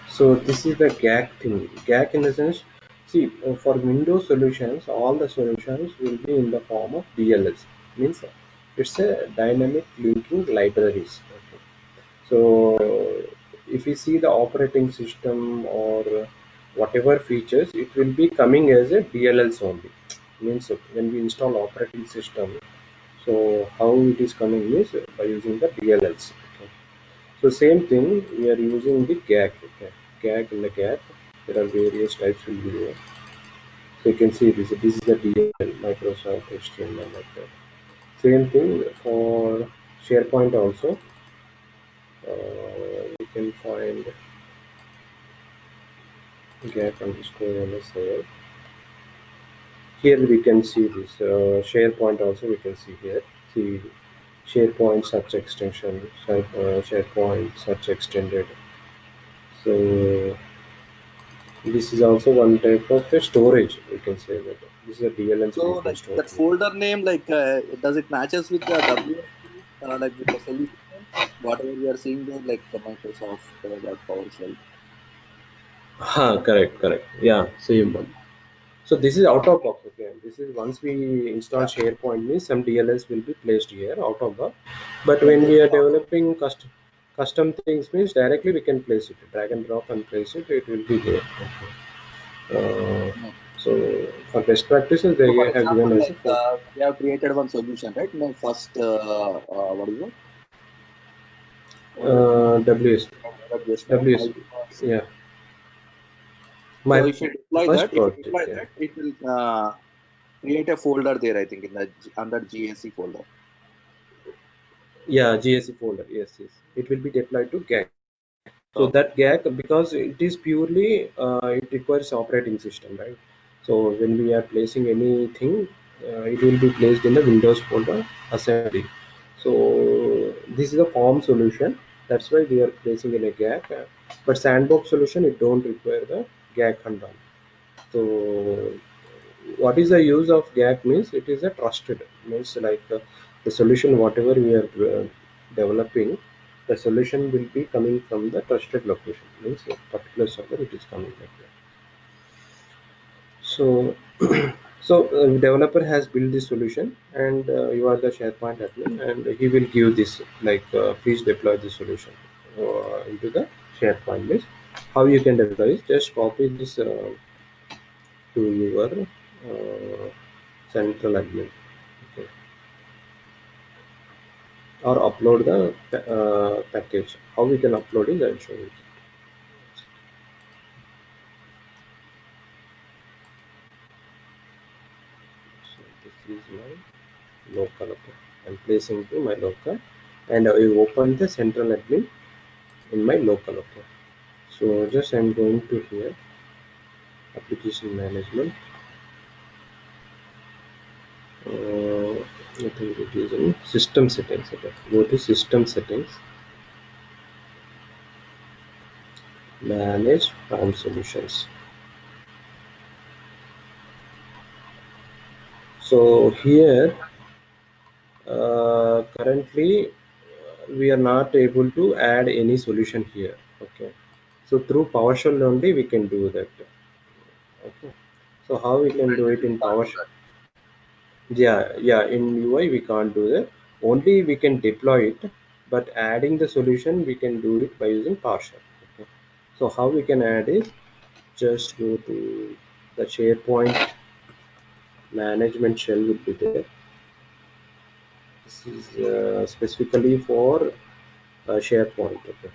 So this is the GAC thing. GAC in the sense, see, for Windows solutions, all the solutions will be in the form of DLLs. Means it's a dynamic linking libraries. Okay. So if you see the operating system or whatever features, it will be coming as a DLLs only. Means when we install operating system, so how it is coming is by using the DLLs. Okay. So same thing, we are using the GAC. Okay. GAC in the GAC, there are various types will be there. So you can see this is the DL, Microsoft HTML like that. Same thing for SharePoint also. You can find GAC underscore MSIL. Here we can see this SharePoint also we can see here. See SharePoint search extension, SharePoint search extended. So this is also one type of a storage. We can say that this is a DLNs So we can like store that here. folder name, like does it matches with the WSP, like with the solution name? Whatever we are seeing there, like Microsoft, that PowerShell. Correct. Yeah, same one. So this is out of box. Okay, this is once we install Yeah. SharePoint means some DLLs will be placed here out of box. But Then when this we are is also. developing custom things means directly we can place it, drag and drop and place it. It will be there. Okay. No. So for best practices, So for they have example, given us a like we have created one solution, right? No, first, what is it? Folder name, WS WS, WS. multi-pass. Yeah, So my if you deploy first that, project. Yeah. it will create a folder there. I think in the under GSC folder. Yeah, GSC folder. Yes. It will be deployed to GAC. So Okay. that GAC, because it is purely, it requires operating system, right? So when we are placing anything, it will be placed in the Windows folder assembly. So this is a form solution. That's why we are placing in a GAC. But sandbox solution, it don't require the GAC and all. So what is the use of GAC means it is a trusted means like the solution whatever we are developing, the solution will be coming from the trusted location means a particular server it is coming like that. So developer has built this solution and you are the SharePoint admin and he will give this like please deploy the solution into the SharePoint list. How you can deploy is just copy this to your central admin, okay, or upload the package. How we can upload it, I'll show you. So this is my local, okay. I'm placing to my local and I will open the central admin in my local, okay. So just I'm going to here application management. I think it is in system settings, okay. Go to system settings, manage farm solutions. So here currently we are not able to add any solution here, okay. So through PowerShell only we can do that, okay. So how we can do it Independently, we in can't do PowerShell? that. Yeah, in UI we can't do that, only we can deploy it, but adding the solution we can do it by using PowerShell, okay. So how we can add is just go to the SharePoint management shell would be there. This is specifically for SharePoint, okay.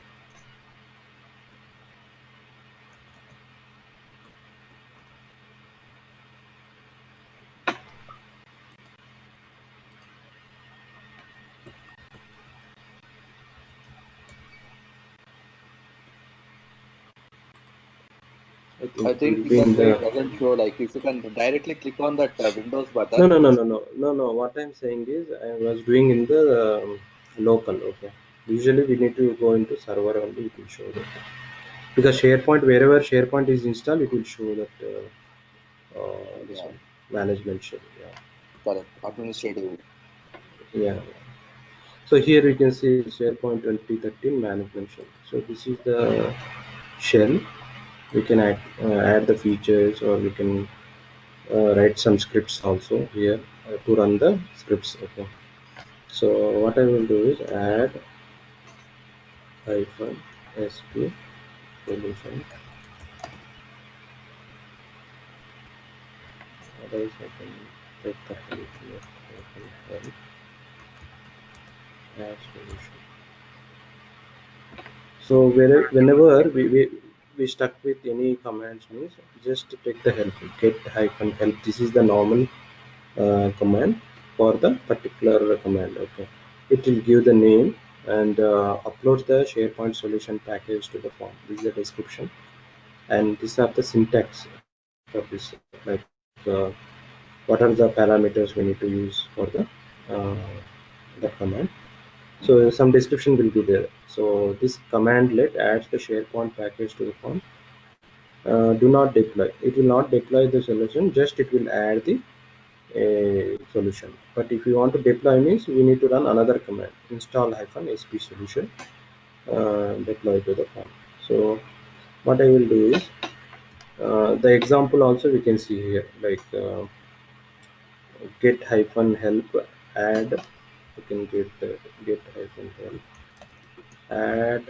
I think I it will think in be that in way the it doesn't show. Like if you can directly click on that Windows no button, no it no will no show. no no no what I'm saying is I was doing in the local, okay. Usually we need to go into server only, it will show that because SharePoint, wherever SharePoint is installed it will show that this Yeah, one management shell, yeah. correct. Administrative. Yeah, so here we can see SharePoint 2013 management shell. So this is the shell. We can add the features or we can write some scripts also here to run the scripts, okay. So what I will do is add hyphen sp solution. Otherwise I can take the help here. Hyphen help add solution. So whenever we stuck with any commands means just take the help, get hyphen help. This is the normal command for the particular command, okay. It will give the name and upload the SharePoint solution package to the form. This is the description and these are the syntax for this, like uh, what are the parameters we need to use for the command. So some description will be there. So this command let adds the SharePoint package to the form. Do not deploy. It will not deploy the solution. Just it will add the solution. But if you want to deploy means we need to run another command. Install -sp solution. Deploy to the form. So what I will do is the example also we can see here, like get -help add. You can get -help add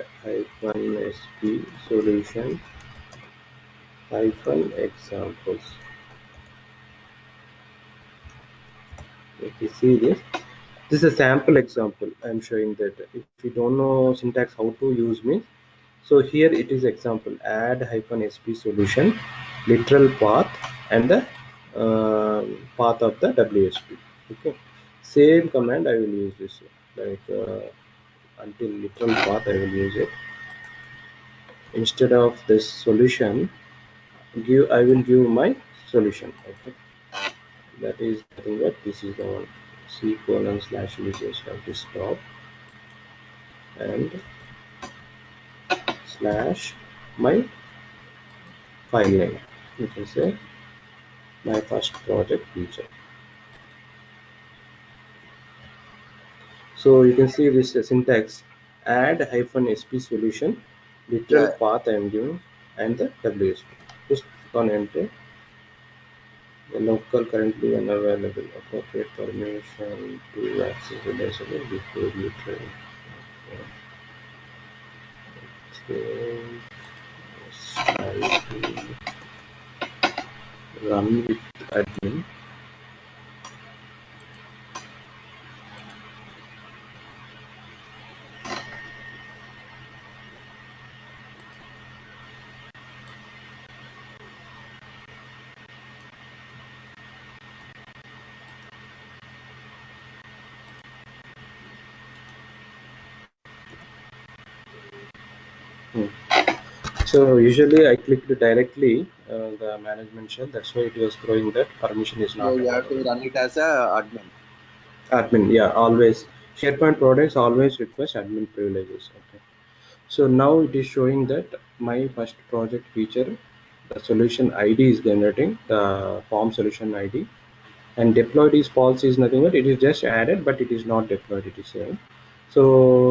-sp solution examples. If you see this is a sample example. I'm showing that if you don't know syntax how to use me, so here it is example add -sp solution literal path and the path of the WSP. Okay, same command I will use this, like until literal path I will use it. Instead of this solution, I will give my solution. Okay, that is nothing but this is the one, C:/users of desktop and slash my file name. You can say my first project feature. So you can see this syntax add -sp solution literal path I am giving and the WSP. Just click on enter. The local currently unavailable. Appropriate permission to access the database before you train. Okay. Try to run with admin. So usually I clicked directly the management shell. That's why it was throwing that permission is not So you have available. to run it as a admin. Admin, yeah, always. SharePoint products always request admin privileges. Okay. So now it is showing that my first project feature, the solution ID is generating the form solution ID, and deployed is false is nothing but it is just added, but it is not deployed. It is saying. So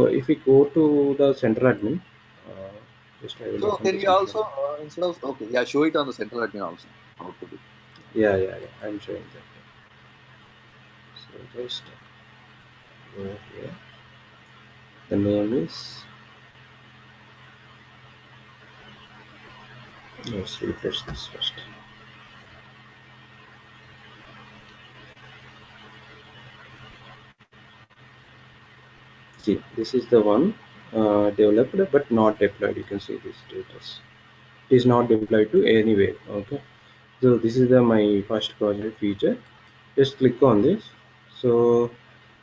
if we go to the center admin, just I will So open can the we center. also instead of okay, yeah, show it on the central admin also. How to do? Yeah. I'm showing that. So just go here. The name is. Let's refresh this first. See, this is the one developed but not deployed. You can see this status. It is not deployed to anywhere. Okay. So this is my first project feature. Just click on this. So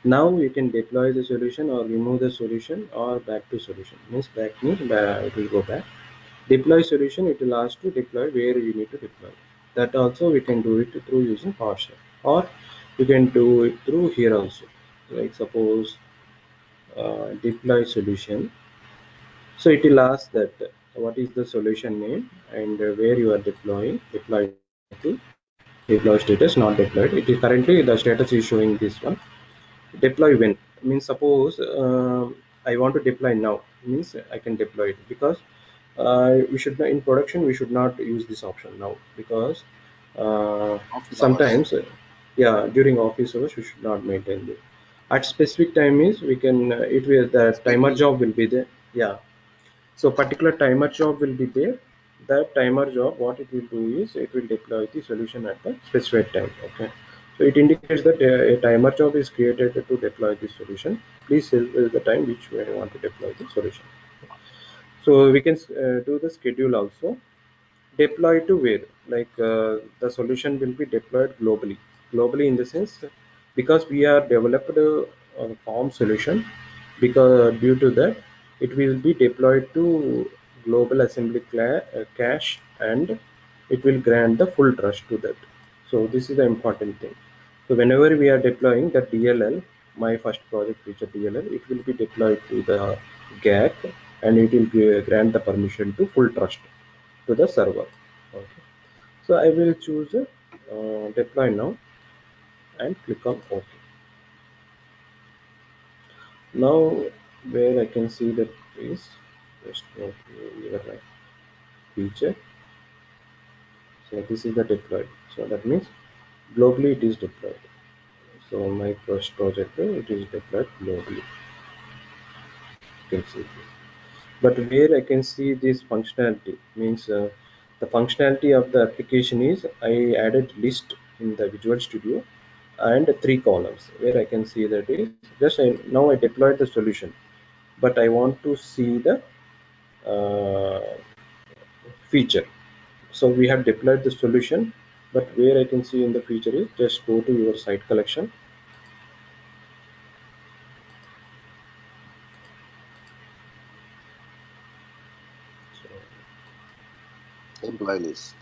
now you can deploy the solution or remove the solution or back to solution. Means back means it will go back. Deploy solution, it will ask to deploy where you need to deploy. That also we can do it through using PowerShell, or you can do it through here also. Like suppose deploy solution. So it will ask that what is the solution name and where you are deploying. Deploy to deploy status not deployed. It is currently the status is showing this one. Deploy when means suppose I want to deploy now means I can deploy it, because we should not, in production we should not use this option now, because Office hours. sometimes yeah, during office hours we should not maintain it. At specific time means we can it will the timer Schedule. job will be there. Yeah, so particular timer job will be there. That timer job, what it will do is it will deploy the solution at the specified time. Okay, so it indicates that a timer job is created to deploy the solution. Please select the time which we want to deploy the solution. So we can do the schedule also. Deploy to where, like the solution will be deployed globally in the sense, because we are developed a form solution, because due to that it will be deployed to global assembly cache, and it will grant the full trust to that. So this is the important thing. So whenever we are deploying the DLL, my first project feature DLL, it will be deployed to the GAC, and it will grant the permission to full trust to the server. Okay. So I will choose deploy now and click on OK. Now where I can see that is just go to your feature. So this is the deployed. So that means globally it is deployed. So my first project it is deployed globally. You can see this. But where I can see this functionality means the functionality of the application is I added list in the Visual Studio and three columns where I can see that is just now I deployed the solution, but I want to see the uh, feature. So we have deployed the solution, but where I can see in the feature is just go to your site collection. So Employee list.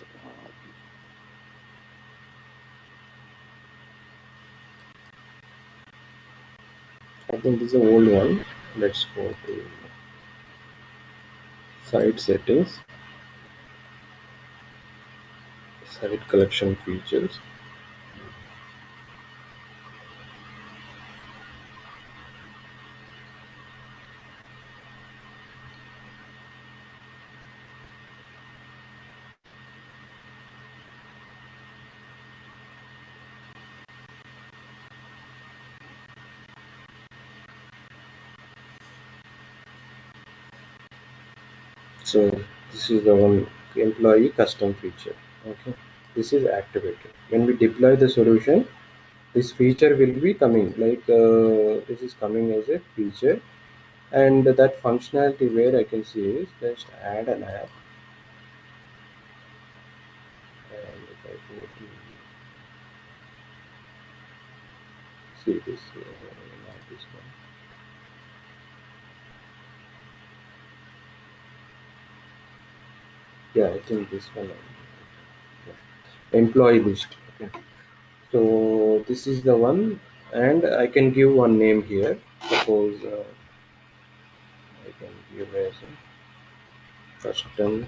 I think this is an old one. Let's go to site settings, site collection features. So this is the one employee custom feature. Okay, this is activated. When we deploy the solution, this feature will be coming like this is coming as a feature, and that functionality where I can see is just add an app, and if I go to see this, not this one. Yeah, I think this one. Yeah. Employee list. Okay. So this is the one, and I can give one name here. Suppose I can give as a custom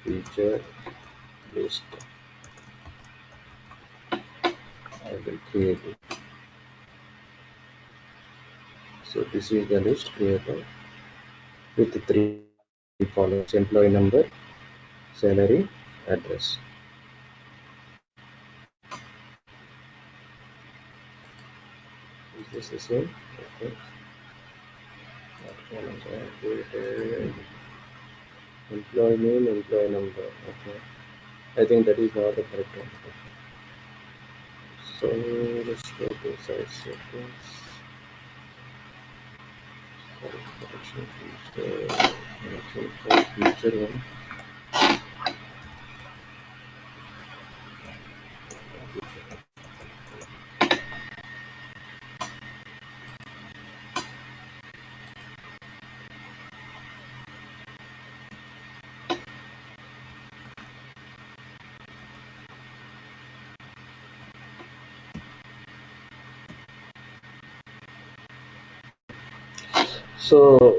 feature list. I will create it. So this is the list created with the three columns: employee number, salary, address. Is this the same? Okay. Created employee name, employee number. Okay. I think that is not the correct one. Okay. So let's go to site settings. Collection feature one. So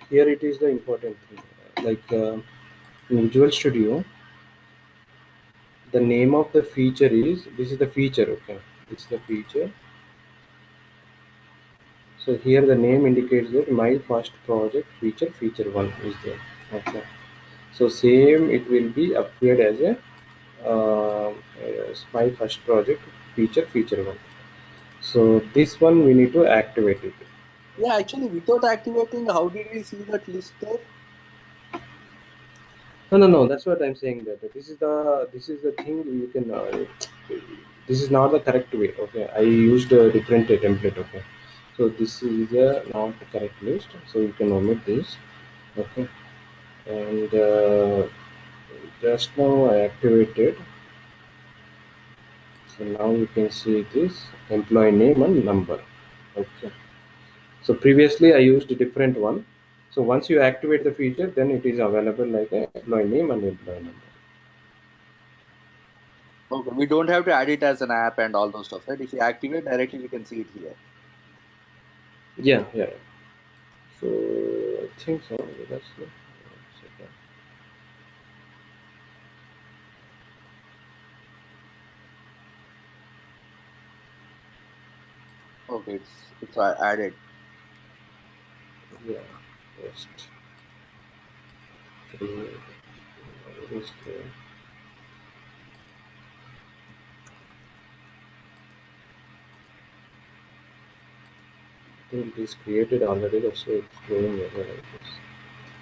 here it is the important thing. Like in Visual Studio, the name of the feature is this is the feature. Okay, this is the feature. So here the name indicates that my first project feature one is there. Okay. So same it will be appeared as a as my first project feature one. So this one we need to activate it. Yeah, actually, without activating, how did we see that list there? No. That's what I'm saying. That this is the thing you can. This is not the correct way. Okay, I used a different template. Okay, so this is not the correct list. So you can omit this. Okay, and just now I activated. So now you can see this employee name and number. Okay. So previously I used a different one. So once you activate the feature, then it is available like a employee name and employee number. Okay, we don't have to add it as an app and all those stuff, right? If you activate directly, we can see it here. Yeah, yeah. So I think so. That's the second. Okay, it's added. Yeah, just three. Just I think it is created already. That's why it's going like this.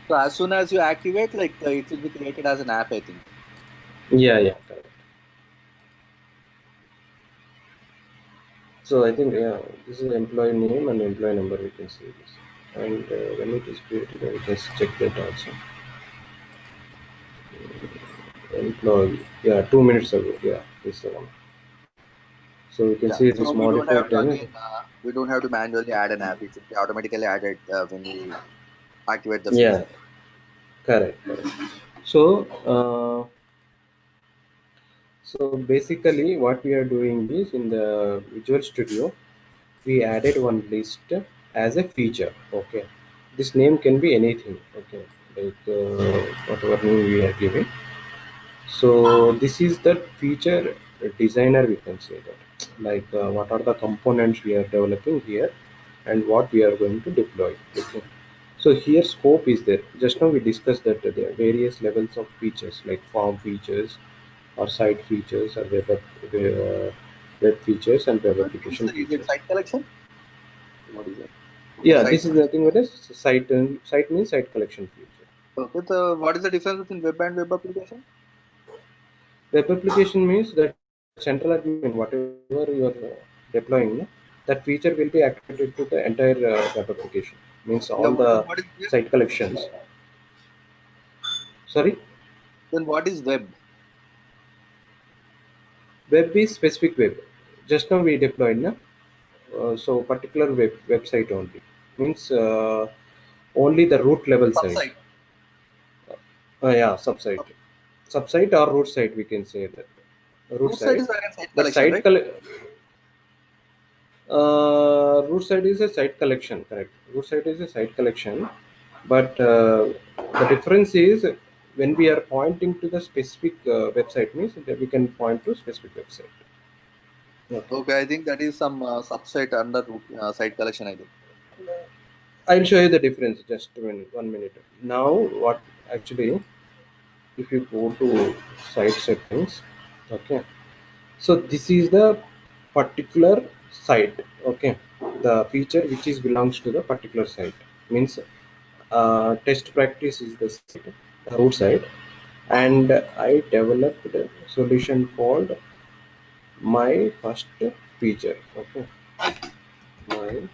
So as soon as you activate, like it will be created as an app, I think. Yeah, yeah, correct. So I think yeah, this is employee name and employee number. We can see this, and when it is created, we can check that also. Employee, yeah, 2 minutes ago. Yeah, this is the one. So we can Yeah. see it So is we don't have modified. to Then again, we don't have to manually add an app. It will be automatically added when we activate the yeah, feature. correct, correct. So so basically, what we are doing is in the Visual Studio, we added one list as a feature. Okay, this name can be anything. Okay, like whatever name we are giving. So this is the feature designer, we can say that, like what are the components we are developing here and what we are going to deploy. Okay. So here scope is there. Just now we discussed that there are various levels of features like form features or site features or web features and web But what application is it features. site collection? What is it? Yeah, Site this is the collection. thing. What is site? Site means site collection feature. Okay. So what is the difference between web and web application? Web application means that central admin, whatever you are deploying, no, that feature will be activated to the entire web application. Means Yeah. all the What is web? site collections. Sorry, Then what is web? web is specific web. Just now we deployed, no? So particular website only means only the root level site. Subsite. Yeah, subsite or root site, we can say that root Root side site. is again site But collection, right? root site is a site collection, correct? Root site is a site collection, but the difference is when we are pointing to the specific website means that we can point to specific website. Okay. Okay. I think that is some subsite under site collection, I think. I'll show you the difference just a minute, 1 minute. Now, what actually, if you go to site settings, okay. So this is the particular site, okay. The feature which is belongs to the particular site means test practice is the site, the root site, and I developed a solution called my first feature. Okay, my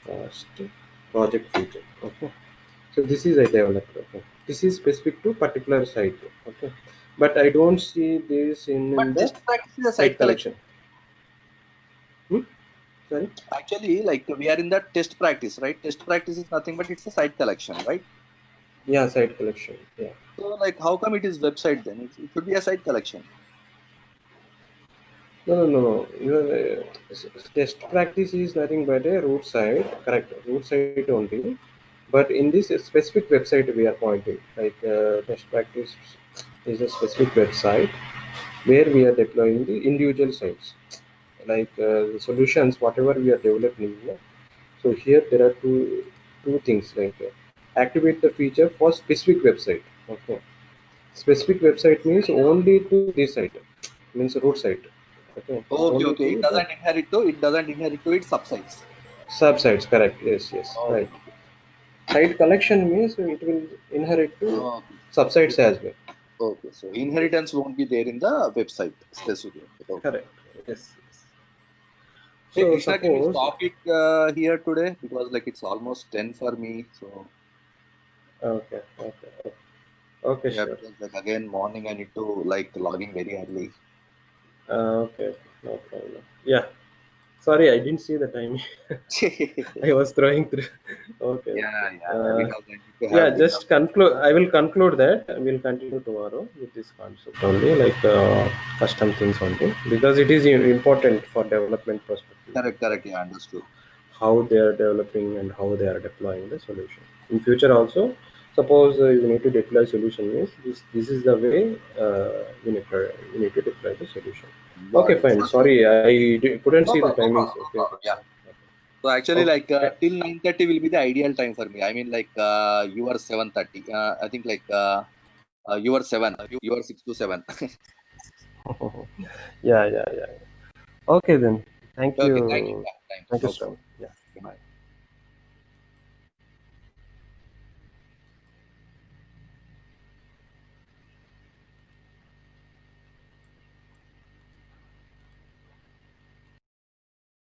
first project feature. Okay, so this is I developed. Okay, this is specific to particular site. Okay, but I don't see this But in the test practice is a site site collection. collection. Hmm? Sorry. Actually, like we are in that test practice, right? Test practice is nothing but it's a site collection, right? Yeah, site collection. Yeah. So, like, how come it is website then? It should be a site collection. No, no, no, no. Test practice is nothing but a root site, correct? Root site only. But in this specific website we are pointing, like test practice is a specific website where we are deploying the individual sites, like the solutions, whatever we are developing. Yeah? So here there are two things like activate the feature for specific website. Okay, specific website means only to this site, means root site. Okay, Okay, only okay. to the It doesn't inherit to its subsites. subsites, correct? Yes, yes, right. Okay. Site collection means it will inherit to Okay. subsites as well. Okay. So inheritance won't be there in the website specifically. Okay. Correct. Yes, yes. Hey So Krishna, can we suppose stop it here today? Because like it's almost 10 for me. So okay, okay, okay, yeah, sure. because like again morning I need to like log in very early. Okay, no problem. Yeah, Sorry, I didn't see the time. I was throwing through. Okay, okay. Yeah, because I need to Yeah, have dinner. just conclude. I will conclude that. We'll continue tomorrow with this concept only, like custom things only, because it is important for development perspective, Correct, correct. Yeah, understood. how they are developing and how they are deploying the solution. In future also, suppose you need to deploy solution means this is the way you need to deploy the solution. Got Okay, it. fine. Sorry, I couldn't No see the problem, no timings. problem, no Okay. problem. Yeah. So actually, Okay. like till 9:30 will be the ideal time for me. I mean, like you are 7:30. I think like you are 7. You are 6 to 7. Yeah, yeah, yeah. Okay then. Thank Okay. Thank you. you. Yeah, thank you. Thank you No so problem. much. Yeah.